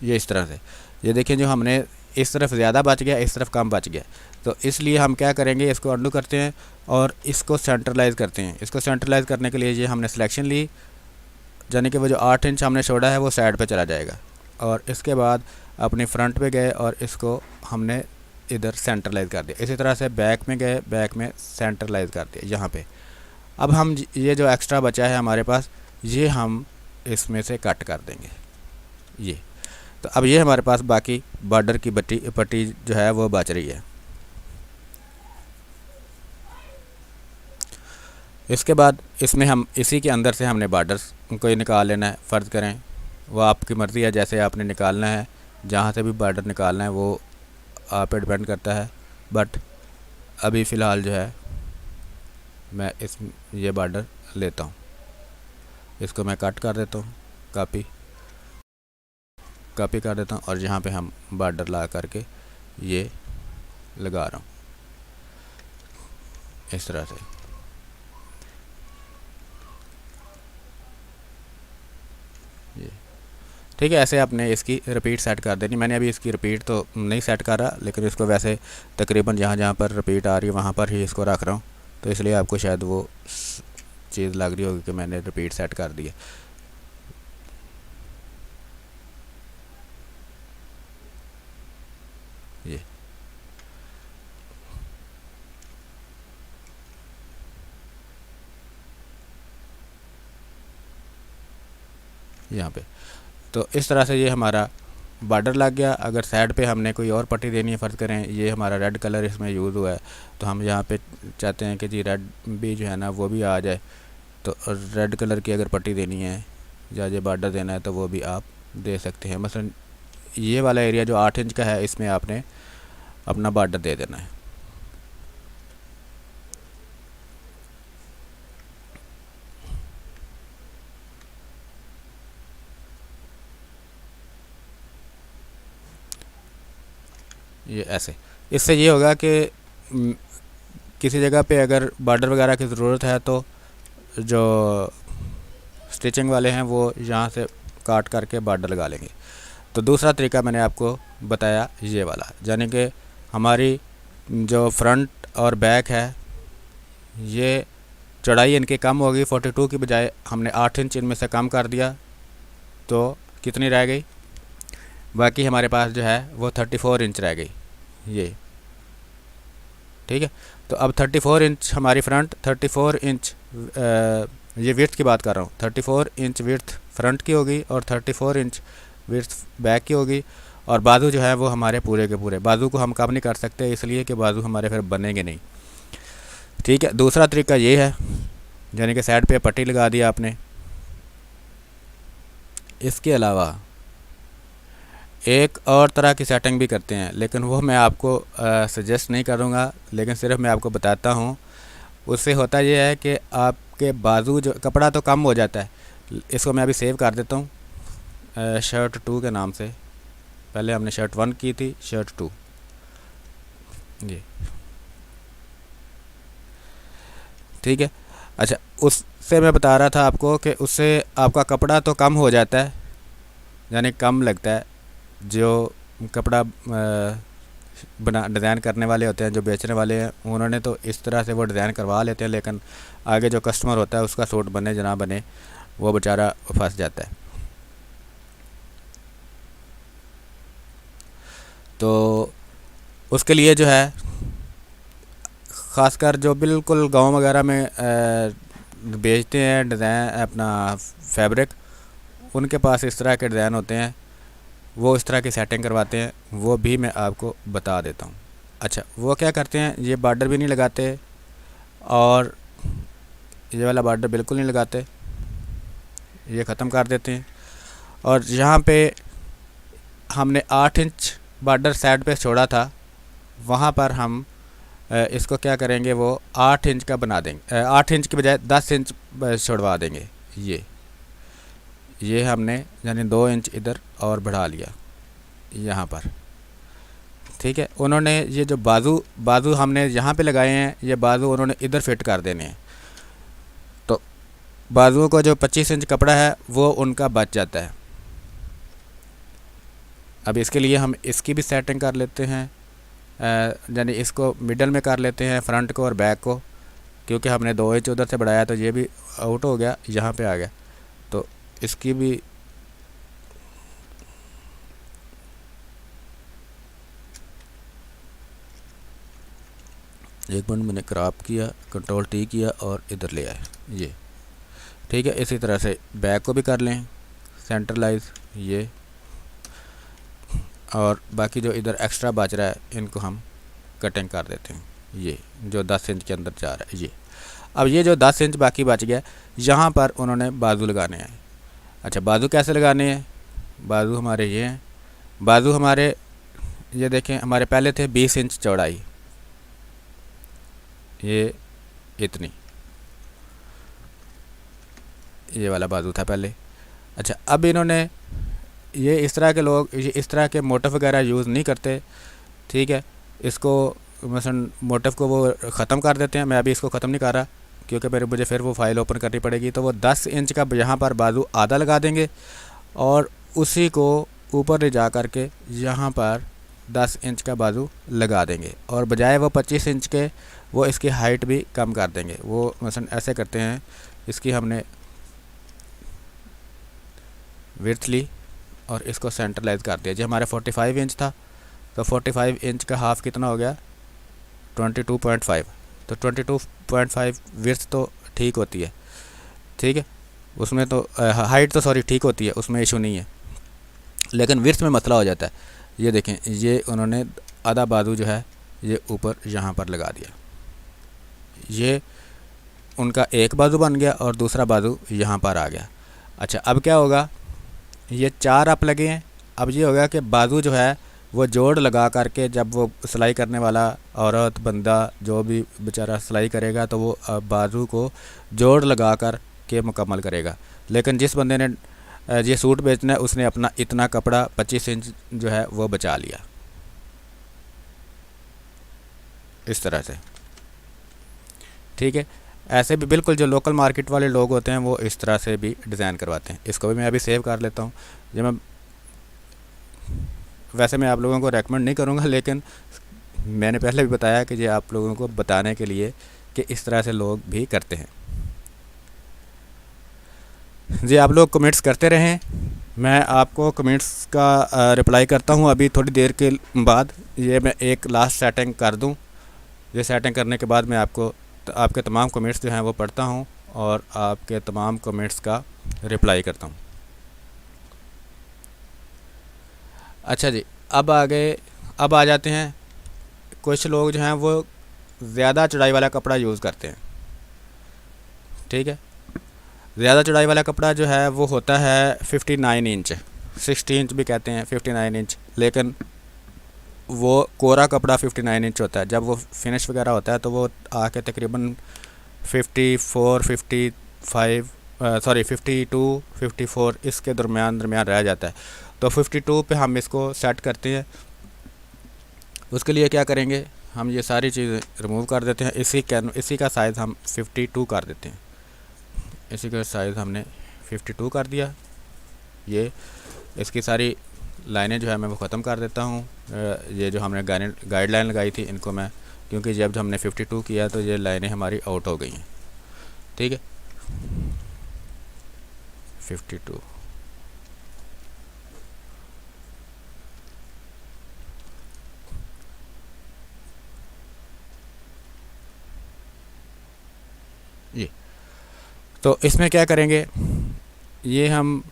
ये इस तरह से, ये देखें जो हमने इस तरफ ज़्यादा बच गया, इस तरफ कम बच गया। तो इसलिए हम क्या करेंगे, इसको अंडू करते हैं और इसको सेंट्रलाइज़ करते हैं। इसको सेंट्रलाइज़ करने के लिए ये हमने सिलेक्शन ली, यानी कि वो जो 8 इंच हमने छोड़ा है वो साइड पे चला जाएगा। और इसके बाद अपनी फ्रंट पे गए और इसको हमने इधर सेंट्रलाइज़ कर दिया। इसी तरह से बैक में गए, बैक में सेंट्रलाइज़ कर दिया यहाँ पे। अब हम ये जो एक्स्ट्रा बचा है हमारे पास, ये हम इसमें से कट कर देंगे ये। तो अब ये हमारे पास बाकी बॉर्डर की पट्टी जो है वो बच रही है। इसके बाद इसमें हम इसी के अंदर से हमने बॉर्डर्स को निकाल लेना है। फ़र्ज़ करें, वो आपकी मर्ज़ी है जैसे आपने निकालना है, जहाँ से भी बॉर्डर निकालना है वो आप पे डिपेंड करता है। बट अभी फ़िलहाल जो है मैं ये बॉर्डर लेता हूँ, इसको मैं कट कर देता हूँ, कॉपी कर देता हूँ और यहाँ पे हम बॉर्डर ला करके ये लगा रहा हूँ इस तरह से। ये ठीक है, ऐसे आपने इसकी रिपीट सेट कर देनी। मैंने अभी इसकी रिपीट तो नहीं सेट करा, लेकिन इसको वैसे तकरीबन जहाँ जहाँ पर रिपीट आ रही है वहाँ पर ही इसको रख रहा हूँ, तो इसलिए आपको शायद वो चीज़ लग रही होगी कि मैंने रिपीट सेट कर दी है। ये यहाँ पे, तो इस तरह से ये हमारा बॉर्डर लग गया। अगर साइड पे हमने कोई और पट्टी देनी है, फ़र्ज़ करें ये हमारा रेड कलर इसमें यूज़ हुआ है, तो हम यहाँ पे चाहते हैं कि जी रेड भी जो है ना वो भी आ जाए, तो रेड कलर की अगर पट्टी देनी है या ये बॉर्डर देना है तो वो भी आप दे सकते हैं। मसलन ये वाला एरिया जो 8 इंच का है, इसमें आपने अपना बॉर्डर दे देना है। ये ऐसे, इससे ये होगा कि किसी जगह पे अगर बॉर्डर वगैरह की ज़रूरत है तो जो स्टिचिंग वाले हैं वो यहाँ से काट करके बॉर्डर लगा लेंगे। तो दूसरा तरीका मैंने आपको बताया ये वाला, यानी कि हमारी जो फ्रंट और बैक है ये चौड़ाई इनकी कम होगी, 42 की बजाय हमने 8 इंच इनमें से कम कर दिया, तो कितनी रह गई, बाकी हमारे पास जो है वो 34 इंच रह गई ये। ठीक है, तो अब 34 इंच हमारी फ्रंट, 34 इंच ये विड्थ की बात कर रहा हूँ, 34 इंच विड्थ फ्रंट की होगी और 34 इंच विड्थ बैक की होगी। और बाजू जो है वो हमारे पूरे के पूरे, बाजू को हम कम नहीं कर सकते इसलिए कि बाजू हमारे फिर बनेंगे नहीं। ठीक है, दूसरा तरीका ये है, यानी कि साइड पे पट्टी लगा दिया आपने। इसके अलावा एक और तरह की सेटिंग भी करते हैं, लेकिन वो मैं आपको सजेस्ट नहीं करूँगा, लेकिन सिर्फ मैं आपको बताता हूँ। उससे होता यह है कि आपके बाजू जो कपड़ा तो कम हो जाता है। इसको मैं अभी सेव कर देता हूँ शर्ट 2 के नाम से। पहले हमने शर्ट 1 की थी, शर्ट 2 जी। ठीक है, अच्छा उससे मैं बता रहा था आपको कि उससे आपका कपड़ा तो कम हो जाता है, यानी कम लगता है। जो कपड़ा बना डिज़ाइन करने वाले होते हैं, जो बेचने वाले हैं, उन्होंने तो इस तरह से वो डिज़ाइन करवा लेते हैं, लेकिन आगे जो कस्टमर होता है उसका सूट बने जना बने, वो बेचारा फंस जाता है। तो उसके लिए जो है ख़ासकर जो बिल्कुल गांव वगैरह में बेचते हैं डिज़ाइन अपना फैब्रिक, उनके पास इस तरह के डिज़ाइन होते हैं, वो इस तरह की सेटिंग करवाते हैं, वो भी मैं आपको बता देता हूँ। अच्छा, वो क्या करते हैं, ये बॉर्डर भी नहीं लगाते और ये वाला बॉर्डर बिल्कुल नहीं लगाते, ये ख़त्म कर देते हैं। और यहाँ पे हमने 8 इंच बॉर्डर साइड पे छोड़ा था, वहाँ पर हम इसको क्या करेंगे, वो 8 इंच का बना देंगे, 8 इंच के बजाय 10 इंच छोड़वा देंगे। ये हमने यानी 2 इंच इधर और बढ़ा लिया यहाँ पर, ठीक है। उन्होंने ये जो बाजू हमने यहाँ पे लगाए हैं, ये बाजू उन्होंने इधर फिट कर देने हैं, तो बाजुओं को जो 25 इंच कपड़ा है वो उनका बच जाता है। अब इसके लिए हम इसकी भी सेटिंग कर लेते हैं, यानी इसको मिडल में कर लेते हैं, फ्रंट को और बैक को, क्योंकि हमने 2 इंच उधर से बढ़ाया तो ये भी आउट हो गया, यहाँ पे आ गया, तो इसकी भी एक मिनट मैंने क्रॉप किया, कंट्रोल टी किया और इधर ले आए, ये ठीक है। इसी तरह से बैक को भी कर लें सेंट्रलाइज, ये, और बाकी जो इधर एक्स्ट्रा बच रहा है इनको हम कटिंग कर देते हैं, ये जो 10 इंच के अंदर जा रहा है ये। अब ये जो 10 इंच बाकी बच गया, यहाँ पर उन्होंने बाजू लगाने हैं। अच्छा, बाजू कैसे लगाने हैं, बाजू हमारे ये हैं, बाजू हमारे ये देखें, हमारे पहले थे 20 इंच चौड़ाई, ये इतनी, ये वाला बाजू था पहले। अच्छा, अब इन्होंने ये इस तरह के लोग ये इस तरह के मोटिव वगैरह यूज़ नहीं करते, ठीक है। इसको मसलन मोटिव को वो ख़त्म कर देते हैं, मैं अभी इसको ख़त्म नहीं कर रहा क्योंकि मेरे मुझे फिर वो फाइल ओपन करनी पड़ेगी। तो वो 10 इंच का यहाँ पर बाजू आधा लगा देंगे और उसी को ऊपर ले जा कर के यहाँ पर 10 इंच का बाजू लगा देंगे, और बजाय वो 25 इंच के वो इसकी हाइट भी कम कर देंगे। वो मसलन ऐसे करते हैं, इसकी हमने विड्थ ली और इसको सेंट्रलाइज कर दिया। जो हमारा 45 इंच था, तो 45 इंच का हाफ कितना हो गया, 22.5। तो 22.5 विड्थ तो ठीक होती है, ठीक है, उसमें तो हाइट तो सॉरी ठीक होती है, उसमें इशू नहीं है, लेकिन विड्थ में मसला हो जाता है। ये देखें, ये उन्होंने आधा बाजू जो है ये ऊपर यहाँ पर लगा दिया, ये उनका एक बाजू बन गया और दूसरा बाजू यहाँ पर आ गया। अच्छा, अब क्या होगा, ये 4 अप लगे हैं। अब ये होगा कि बाजू जो है वो जोड़ लगा करके, जब वो सिलाई करने वाला औरत बंदा जो भी बेचारा सिलाई करेगा, तो वो बाजू को जोड़ लगा कर के मुकम्मल करेगा। लेकिन जिस बंदे ने ये सूट बेचना है, उसने अपना इतना कपड़ा 25 इंच जो है वो बचा लिया, इस तरह से, ठीक है। ऐसे भी बिल्कुल जो लोकल मार्केट वाले लोग होते हैं वो इस तरह से भी डिज़ाइन करवाते हैं। इसको भी मैं अभी सेव कर लेता हूँ। जब मैं वैसे मैं आप लोगों को रेकमेंड नहीं करूँगा, लेकिन मैंने पहले भी बताया कि ये आप लोगों को बताने के लिए कि इस तरह से लोग भी करते हैं। जी, आप लोग कमेंट्स करते रहें, मैं आपको कमेंट्स का रिप्लाई करता हूँ अभी थोड़ी देर के बाद। ये मैं एक लास्ट सेटिंग कर दूँ, ये सेटिंग करने के बाद मैं आपके तमाम कमेंट्स जो हैं वो पढ़ता हूँ और आपके तमाम कमेंट्स का रिप्लाई करता हूँ। अच्छा जी, अब आ जाते हैं, कुछ लोग जो हैं वो ज़्यादा चौड़ाई वाला कपड़ा यूज़ करते हैं, ठीक है। ज़्यादा चौड़ाई वाला कपड़ा जो है वो होता है 59 इंच, 60 इंच भी कहते हैं, 59 इंच, लेकिन वो कोरा कपड़ा 59 इंच होता है। जब वो फिनिश वगैरह होता है तो वो आके तकरीबन 54, 55 सॉरी 52, 54 इसके दरमियान रह जाता है। तो 52 पे हम इसको सेट करते हैं। उसके लिए क्या करेंगे, हम ये सारी चीज़ें रिमूव कर देते हैं। इसी का साइज़ हम 52 कर देते हैं। इसी का साइज़ हमने 52 कर दिया। ये इसकी सारी लाइनें जो है मैं वो ख़त्म कर देता हूँ। ये जो हमने गाइडलाइन लगाई थी इनको मैं, क्योंकि जब हमने 52 किया तो ये लाइनें हमारी आउट हो गई हैं, ठीक है। 52 52 ये तो इसमें क्या करेंगे, ये हम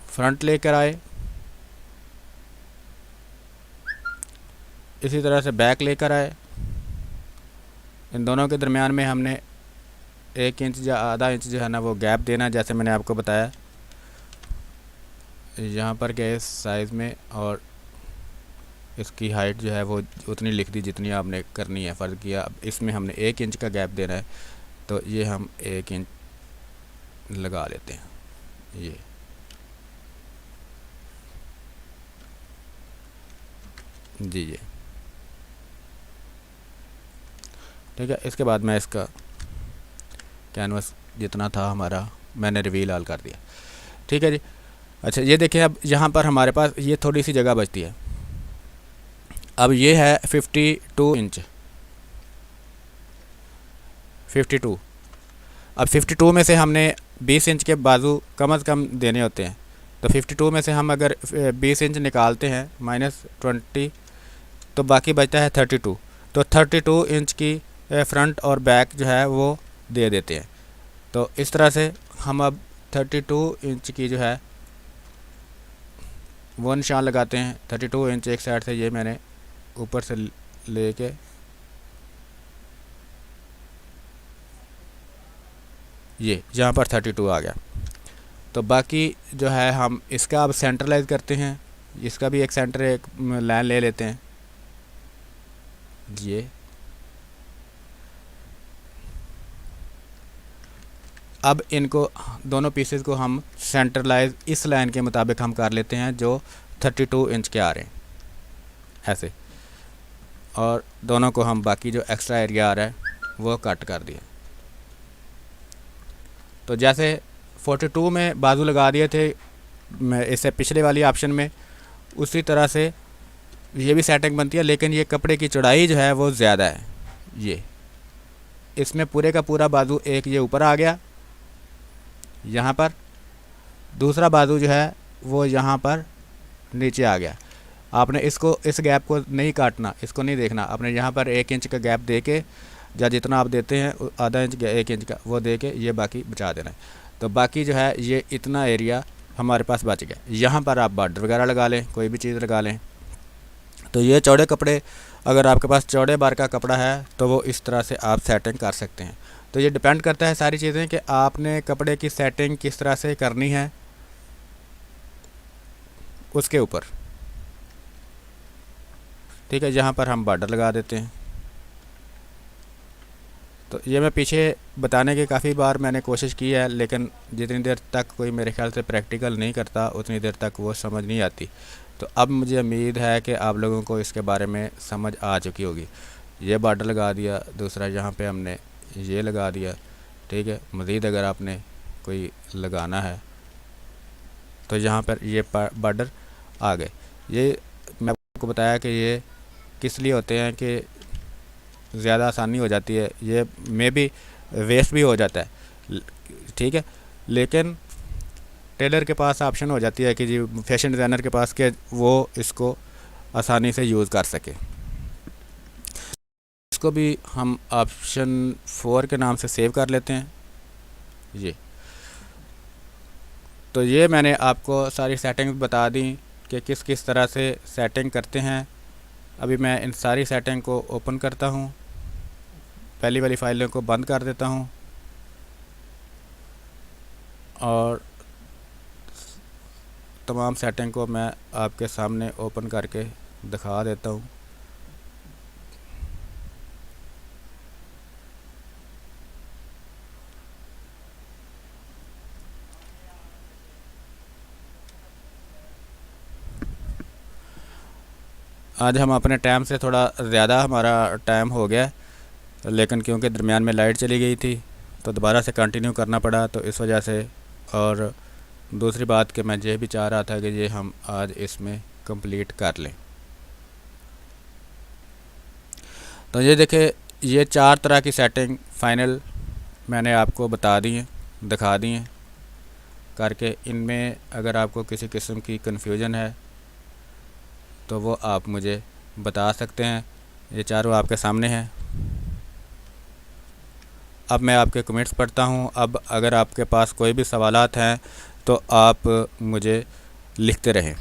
फ्रंट लेकर आए, इसी तरह से बैक लेकर आए, इन दोनों के दरमियान में हमने 1 इंच या आधा इंच जो है ना वो गैप देना, जैसे मैंने आपको बताया यहाँ पर के साइज़ में, और इसकी हाइट जो है वो उतनी लिख दी जितनी आपने करनी है, फ़र्ज़ किया। अब इसमें हमने 1 इंच का गैप देना है, तो ये हम 1 इंच लगा लेते हैं। ये जी ये ठीक है। इसके बाद मैं इसका कैनवस जितना था हमारा मैंने रिवील ऑल कर दिया, ठीक है जी। अच्छा ये देखिए, अब यहाँ पर हमारे पास ये थोड़ी सी जगह बचती है। अब ये है 52 इंच, 52। अब 52 में से हमने 20 इंच के बाजू कम से कम देने होते हैं, तो 52 में से हम अगर 20 इंच निकालते हैं -20, तो बाकी बचता है 32। तो 32 इंच की फ्रंट और बैक जो है वो दे देते हैं। तो इस तरह से हम अब 32 इंच की जो है वो निशान लगाते हैं। 32 इंच एक साइड से ये मैंने ऊपर से लेके ये यहाँ पर 32 आ गया। तो बाकी जो है हम इसका अब सेंट्रलाइज करते हैं, इसका भी एक सेंटर एक लाइन ले लेते हैं। ये अब इनको दोनों पीसेस को हम सेंट्रलाइज इस लाइन के मुताबिक हम कर लेते हैं जो 32 इंच के आ रहे हैं ऐसे, और दोनों को हम बाकी जो एक्स्ट्रा एरिया आ रहा है वो कट कर दिया। तो जैसे 42 में बाजू लगा दिए थे मैं इससे पिछले वाली ऑप्शन में, उसी तरह से ये भी सेटिंग बनती है, लेकिन ये कपड़े की चौड़ाई जो है वो ज़्यादा है। ये इसमें पूरे का पूरा बाजू एक ये ऊपर आ गया यहाँ पर, दूसरा बाजू जो है वो यहाँ पर नीचे आ गया। आपने इसको इस गैप को नहीं काटना, इसको नहीं देखना, आपने यहाँ पर 1 इंच का गैप दे के या जितना आप देते हैं आधा इंच या 1 इंच का वो दे के ये बाकी बचा देना है। तो बाकी जो है ये इतना एरिया हमारे पास बच गया। यहाँ पर आप बॉर्डर वगैरह लगा लें, कोई भी चीज़ लगा लें। तो ये चौड़े कपड़े, अगर आपके पास चौड़े बार का कपड़ा है तो वो इस तरह से आप सेटिंग कर सकते हैं। तो ये डिपेंड करता है सारी चीज़ें कि आपने कपड़े की सेटिंग किस तरह से करनी है उसके ऊपर, ठीक है। यहाँ पर हम बॉर्डर लगा देते हैं। तो ये मैं पीछे बताने की काफ़ी बार मैंने कोशिश की है, लेकिन जितनी देर तक कोई मेरे ख्याल से प्रैक्टिकल नहीं करता उतनी देर तक वो समझ नहीं आती। तो अब मुझे उम्मीद है कि आप लोगों को इसके बारे में समझ आ चुकी होगी। ये बॉर्डर लगा दिया, दूसरा यहाँ पे हमने ये लगा दिया, ठीक है। मज़ीद अगर आपने कोई लगाना है तो यहाँ पर ये बॉर्डर आ गए। ये मैं आपको बताया कि ये किस लिए होते हैं कि ज़्यादा आसानी हो जाती है, ये में भी वेस्ट भी हो जाता है, ठीक है। लेकिन टेलर के पास ऑप्शन हो जाती है कि जी फैशन डिज़ाइनर के पास के वो इसको आसानी से यूज़ कर सके। इसको भी हम ऑप्शन 4 के नाम से सेव कर लेते हैं। ये तो ये मैंने आपको सारी सेटिंग्स बता दी कि किस किस तरह से सेटिंग करते हैं। अभी मैं इन सारी सेटिंग को ओपन करता हूँ, पहली वाली फाइलों को बंद कर देता हूँ और तमाम सेटिंग को मैं आपके सामने ओपन करके दिखा देता हूँ। आज हम अपने टाइम से थोड़ा ज़्यादा हमारा टाइम हो गया, लेकिन क्योंकि दरमियान में लाइट चली गई थी तो दोबारा से कंटिन्यू करना पड़ा, तो इस वजह से। और दूसरी बात कि मैं ये भी चाह रहा था कि ये हम आज इसमें कंप्लीट कर लें। तो ये देखें, ये 4 तरह की सेटिंग फाइनल मैंने आपको बता दी हैं, दिखा दी हैं करके। इनमें अगर आपको किसी किस्म की कन्फ्यूजन है तो वो आप मुझे बता सकते हैं। ये चारों आपके सामने हैं। अब मैं आपके कमेंट्स पढ़ता हूँ। अब अगर आपके पास कोई भी सवालात हैं तो आप मुझे लिखते रहें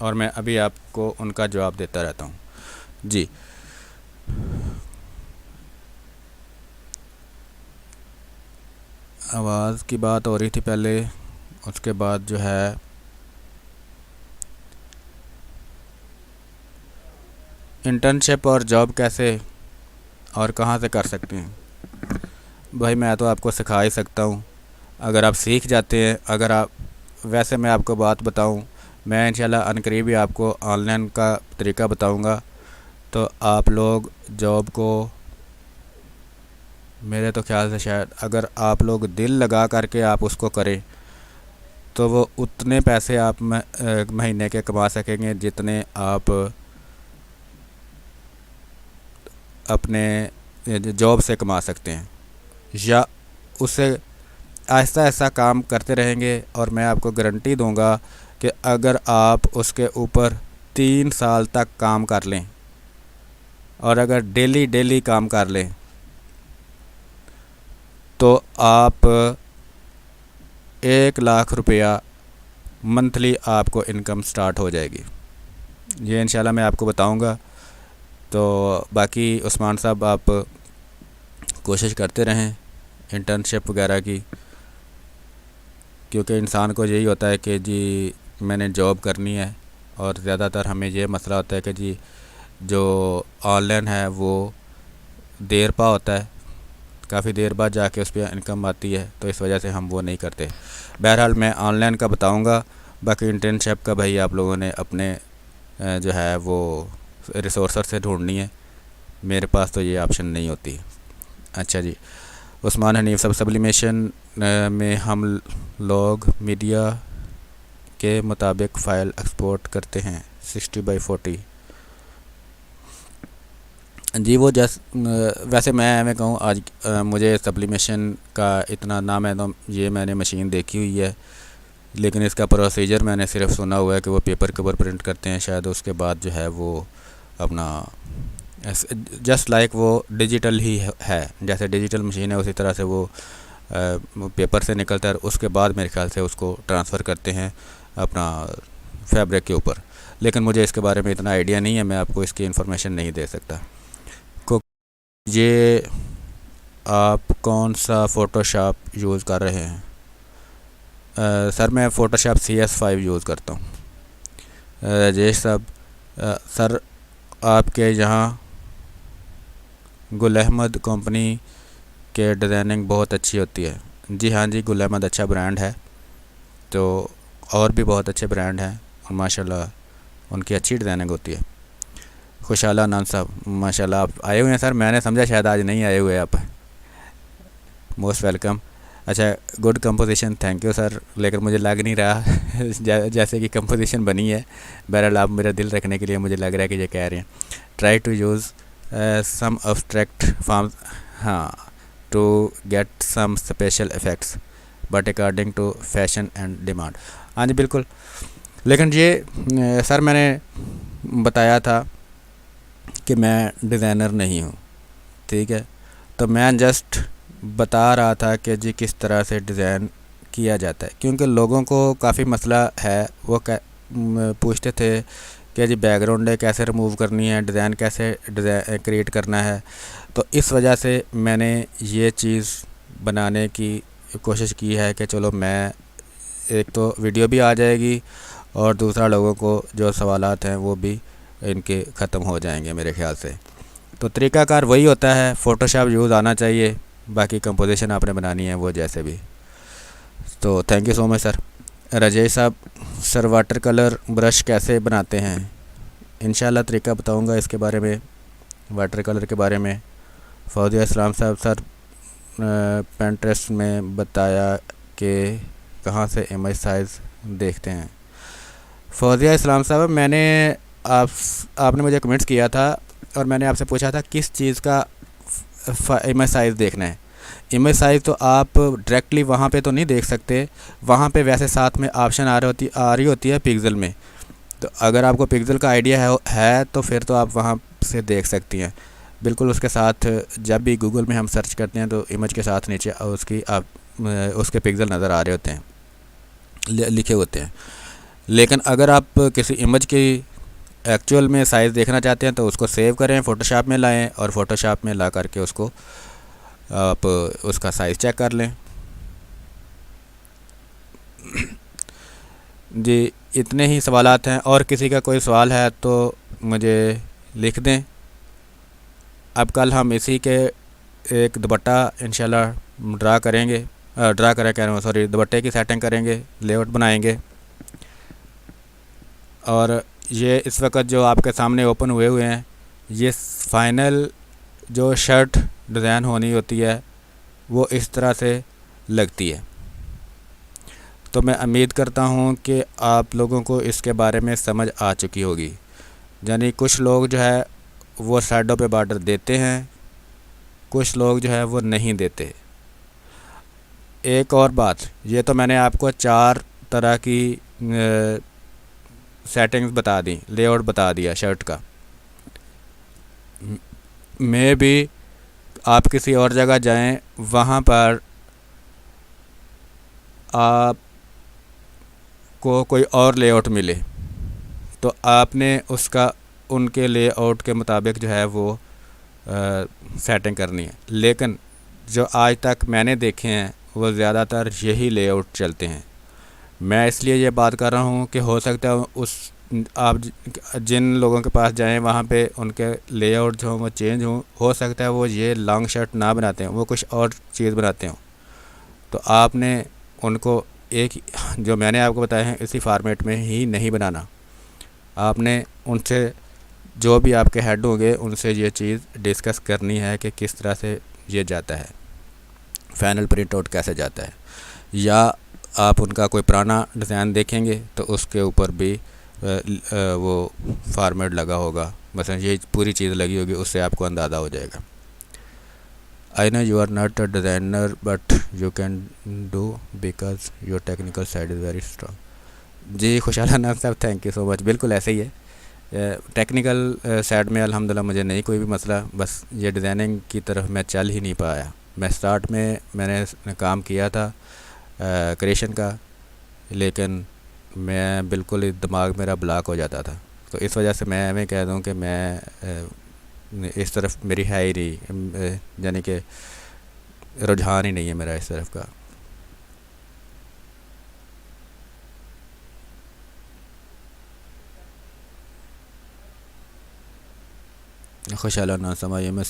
और मैं अभी आपको उनका जवाब देता रहता हूँ। जी, आवाज़ की बात हो रही थी पहले, उसके बाद जो है इंटर्नशिप और जॉब कैसे और कहाँ से कर सकते हैं। भाई मैं तो आपको सिखा ही सकता हूँ, अगर आप सीख जाते हैं। अगर आप, वैसे मैं आपको बात बताऊँ, मैं इंशाल्लाह अनकरीब ही आपको ऑनलाइन का तरीका बताऊँगा। तो आप लोग जॉब को, मेरे तो ख्याल से शायद अगर आप लोग दिल लगा करके आप उसको करें तो वो उतने पैसे आप महीने के कमा सकेंगे जितने आप अपने जॉब से कमा सकते हैं, या उससे आहिस्ता आहिस्ता काम करते रहेंगे। और मैं आपको गारंटी दूंगा कि अगर आप उसके ऊपर 3 साल तक काम कर लें और अगर डेली डेली काम कर लें तो आप 1 लाख रुपया मंथली आपको इनकम स्टार्ट हो जाएगी। ये इंशाल्लाह मैं आपको बताऊंगा। तो बाकी उस्मान साहब आप कोशिश करते रहें इंटर्नशिप वगैरह की, क्योंकि इंसान को यही होता है कि जी मैंने जॉब करनी है। और ज़्यादातर हमें ये मसला होता है कि जी जो ऑनलाइन है वो देर पा होता है, काफ़ी देर बाद जाके उस पर इनकम आती है, तो इस वजह से हम वो नहीं करते। बहरहाल मैं ऑनलाइन का बताऊंगा, बाकी इंटर्नशिप का भाई आप लोगों ने अपने जो है वो रिसोर्स से ढूंढनी है, मेरे पास तो ये ऑप्शन नहीं होती। अच्छा जी, उस्मान हनीफ सब सब्लिमेशन में हम लोग मीडिया के मुताबिक फ़ाइल एक्सपोर्ट करते हैं 60/40। जी वो वैसे मैं कहूँ आज मुझे सब्लिमेशन का इतना नाम है तो ये मैंने मशीन देखी हुई है, लेकिन इसका प्रोसीजर मैंने सिर्फ सुना हुआ है कि वो पेपर के ऊपर प्रिंट करते हैं शायद, उसके बाद जो है वो अपना जस्ट लाइक वो डिजिटल ही है, जैसे डिजिटल मशीन है उसी तरह से वो पेपर से निकलता है और उसके बाद मेरे ख्याल से उसको ट्रांसफ़र करते हैं अपना फैब्रिक के ऊपर। लेकिन मुझे इसके बारे में इतना आइडिया नहीं है, मैं आपको इसकी इन्फॉर्मेशन नहीं दे सकता। ये आप कौन सा फ़ोटोशॉप यूज़ कर रहे हैं? सर मैं फ़ोटोशॉप CS5 यूज़ करता हूँ। राजेश साहब, सर आपके यहाँ गुल अहमद कंपनी के डिज़ाइनिंग बहुत अच्छी होती है। जी हाँ जी, गुल अहमद अच्छा ब्रांड है, तो और भी बहुत अच्छे ब्रांड हैं और माशाल्लाह उनकी अच्छी डिज़ाइनिंग होती है। खुशहाल आनंद साहब, माशाल्लाह आप आए हुए हैं सर, मैंने समझा शायद आज नहीं आए हुए आप। Most welcome. अच्छा, good composition, thank you sir, लेकिन मुझे लग नहीं रहा जैसे कि कंपोजिशन बनी है। बहरहाल आप मेरा दिल रखने के लिए मुझे लग रहा है कि ये कह रहे हैं try to use some abstract forms, हाँ, to get some special effects but according to fashion and demand. हाँ जी बिल्कुल, लेकिन ये सर मैंने बताया था कि मैं डिज़ाइनर नहीं हूँ, ठीक है, तो मैं जस्ट बता रहा था कि जी किस तरह से डिज़ाइन किया जाता है, क्योंकि लोगों को काफ़ी मसला है, वो पूछते थे कि जी बैकग्राउंड कैसे रिमूव करनी है, डिज़ाइन कैसे क्रिएट करना है। तो इस वजह से मैंने ये चीज़ बनाने की कोशिश की है कि चलो मैं एक तो वीडियो भी आ जाएगी और दूसरा लोगों को जो सवालात हैं वो भी इनके ख़त्म हो जाएंगे मेरे ख्याल से। तो तरीक़ाकार वही होता है, फ़ोटोशॉप यूज़ आना चाहिए, बाकी कंपोजिशन आपने बनानी है वो जैसे भी। तो thank you so much sir. Rajesh साहब, सर वाटर कलर ब्रश कैसे बनाते हैं? इंशाल्लाह तरीका बताऊंगा इसके बारे में, वाटर कलर के बारे में। फौजिया इस्लाम साहब, सर पेंट्रेस्ट में बताया कि कहाँ से इमेज साइज़ देखते हैं। फौजिया इस्लाम साहब, मैंने आपने मुझे कमेंट्स किया था और मैंने आपसे पूछा था किस चीज़ का इमेज साइज़ देखना है। इमेज साइज़ तो आप डायरेक्टली वहाँ पे तो नहीं देख सकते, वहाँ पे वैसे साथ में ऑप्शन आ रही होती है पिक्सल में। तो अगर आपको पिक्सल का आइडिया है तो फिर तो आप वहाँ से देख सकती हैं। बिल्कुल उसके साथ जब भी गूगल में हम सर्च करते हैं तो इमेज के साथ नीचे उसकी आप उसके पिक्सल नज़र आ रहे होते हैं, लिखे होते हैं। लेकिन अगर आप किसी इमेज की एक्चुअल में साइज़ देखना चाहते हैं तो उसको सेव करें, फ़ोटोशॉप में लाएं और फ़ोटोशॉप में ला करके उसको आप उसका साइज़ चेक कर लें। जी, इतने ही सवालात हैं, और किसी का कोई सवाल है तो मुझे लिख दें। अब कल हम इसी के एक दुपट्टा इंशाल्लाह ड्रा करेंगे, ड्रा करें कह रहा हूँ, सॉरी, दुपट्टे की सेटिंग करेंगे, लेआउट बनाएंगे। और ये इस वक्त जो आपके सामने ओपन हुए हुए हैं, ये फाइनल जो शर्ट डिज़ाइन होनी होती है वो इस तरह से लगती है। तो मैं उम्मीद करता हूँ कि आप लोगों को इसके बारे में समझ आ चुकी होगी। यानी कुछ लोग जो है वो साइडों पे बॉर्डर देते हैं, कुछ लोग जो है वो नहीं देते। एक और बात, ये तो मैंने आपको 4 तरह की सेटिंग्स बता दी, लेआउट बता दिया शर्ट का। मैं भी आप किसी और जगह जाएं, वहाँ पर आपको कोई और लेआउट मिले तो आपने उसका उनके लेआउट के मुताबिक जो है वो सेटिंग करनी है। लेकिन जो आज तक मैंने देखे हैं वो ज़्यादातर यही लेआउट चलते हैं। मैं इसलिए ये बात कर रहा हूँ कि हो सकता है उस आप जिन लोगों के पास जाएं वहाँ पे उनके लेआउट जो वो चेंज हो सकता है वो ये लॉन्ग शर्ट ना बनाते हैं, वो कुछ और चीज़ बनाते हों। तो आपने उनको एक जो मैंने आपको बताया है इसी फॉर्मेट में ही नहीं बनाना। आपने उनसे जो भी आपके हेड होंगे उनसे ये चीज़ डिस्कस करनी है कि किस तरह से ये जाता है, फाइनल प्रिंट आउट कैसे जाता है। या आप उनका कोई पुराना डिज़ाइन देखेंगे तो उसके ऊपर भी वो फार्मेट लगा होगा, मसलन ये पूरी चीज़ लगी होगी, उससे आपको अंदाज़ा हो जाएगा। I know you are not a designer but you can do because your technical side is very strong. जी खुशहाल नाम साहब, थैंक यू सो मच। बिल्कुल ऐसे ही है, टेक्निकल साइड में अल्हम्दुलिल्लाह मुझे नहीं कोई भी मसला, बस ये डिज़ाइनिंग की तरफ मैं चल ही नहीं पाया। मैं स्टार्ट में मैंने काम किया था क्रिएशन का, लेकिन मैं बिल्कुल ही दिमाग मेरा ब्लॉक हो जाता था। तो इस वजह से मैं कह दूं कि मैं इस तरफ मेरी है ही नहीं, यानी कि रुझान ही नहीं है मेरा इस तरफ का। खुशहाल ना समाइए, मैं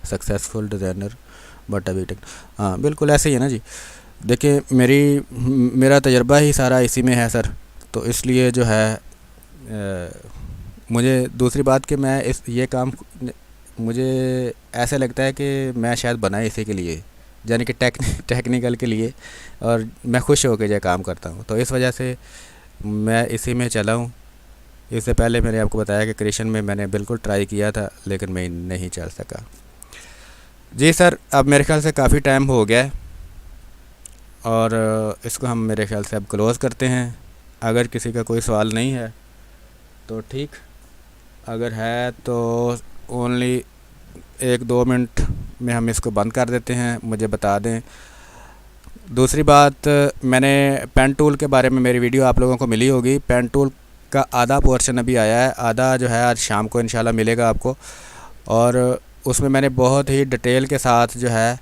सक्सेसफुल डिज़ाइनर बट अभी तक, हाँ बिल्कुल ऐसे ही है ना जी। देखिए मेरा तजर्बा ही सारा इसी में है सर, तो इसलिए जो है मुझे दूसरी बात कि मैं ये काम मुझे ऐसा लगता है कि मैं शायद बना इसी के लिए, यानी कि टेक्निकल के लिए, और मैं खुश होकर जो काम करता हूँ, तो इस वजह से मैं इसी में चला हूँ। इससे पहले मैंने आपको बताया कि क्रिएशन में मैंने बिल्कुल ट्राई किया था लेकिन मैं नहीं चल सका। जी सर, अब मेरे ख्याल से काफ़ी टाइम हो गया है और इसको हम मेरे ख्याल से अब क्लोज़ करते हैं। अगर किसी का कोई सवाल नहीं है तो ठीक, अगर है तो ओनली 1-2 मिनट में हम इसको बंद कर देते हैं, मुझे बता दें। दूसरी बात, मैंने पेन टूल के बारे में मेरी वीडियो आप लोगों को मिली होगी। पेन टूल का आधा पोर्शन अभी आया है, आधा जो है आज शाम को इंशाल्लाह मिलेगा आपको, और उसमें मैंने बहुत ही डिटेल के साथ जो है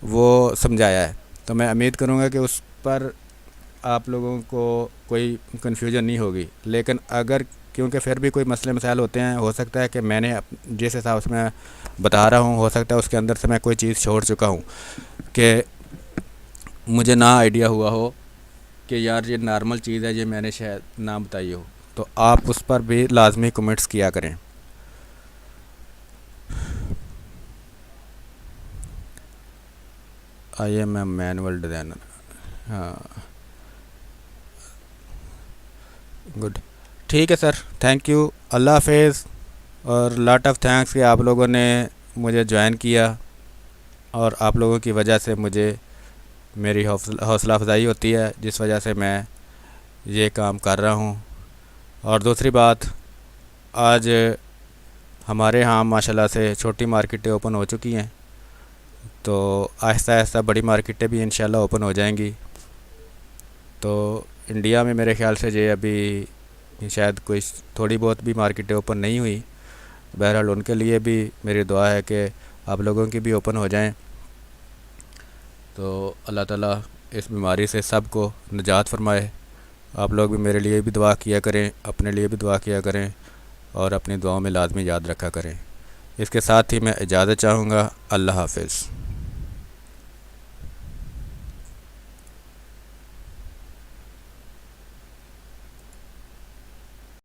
वो समझाया है। तो मैं उम्मीद करूँगा कि उस पर आप लोगों को कोई कन्फ्यूजन नहीं होगी। लेकिन अगर क्योंकि फिर भी कोई मसले मसाइल होते हैं, हो सकता है कि मैंने जिस हिसाब से मैं बता रहा हूँ हो सकता है उसके अंदर से मैं कोई चीज़ छोड़ चुका हूँ कि मुझे ना आइडिया हुआ हो कि यार ये नॉर्मल चीज़ है, ये मैंने शायद ना बताई हो, तो आप उस पर भी लाजमी कमेंट्स किया करें। I am a manual designer, हाँ गुड, ठीक है सर, थैंक यू, अल्लाह हाफिज़। और लॉट ऑफ थैंक्स कि आप लोगों ने मुझे ज्वाइन किया, और आप लोगों की वजह से मुझे मेरी हौसला अफजाई होती है, जिस वजह से मैं ये काम कर रहा हूँ। और दूसरी बात, आज हमारे यहाँ माशाल्लाह से छोटी मार्केटें ओपन हो चुकी हैं, तो आहिस्ता आहिस्ता बड़ी मार्केटें भी इंशाल्लाह ओपन हो जाएंगी। तो इंडिया में मेरे ख़्याल से ये अभी शायद कोई थोड़ी बहुत भी मार्केटें ओपन नहीं हुई। बहरहाल उनके लिए भी मेरी दुआ है कि आप लोगों की भी ओपन हो जाएं। तो अल्लाह ताला इस बीमारी से सब को निजात फरमाए। आप लोग भी मेरे लिए भी दुआ किया करें, अपने लिए भी दुआ किया करें और अपनी दुआओं में लाजमी याद रखा करें। इसके साथ ही मैं इजाज़त चाहूँगा। अल्लाह हाफ़िज़।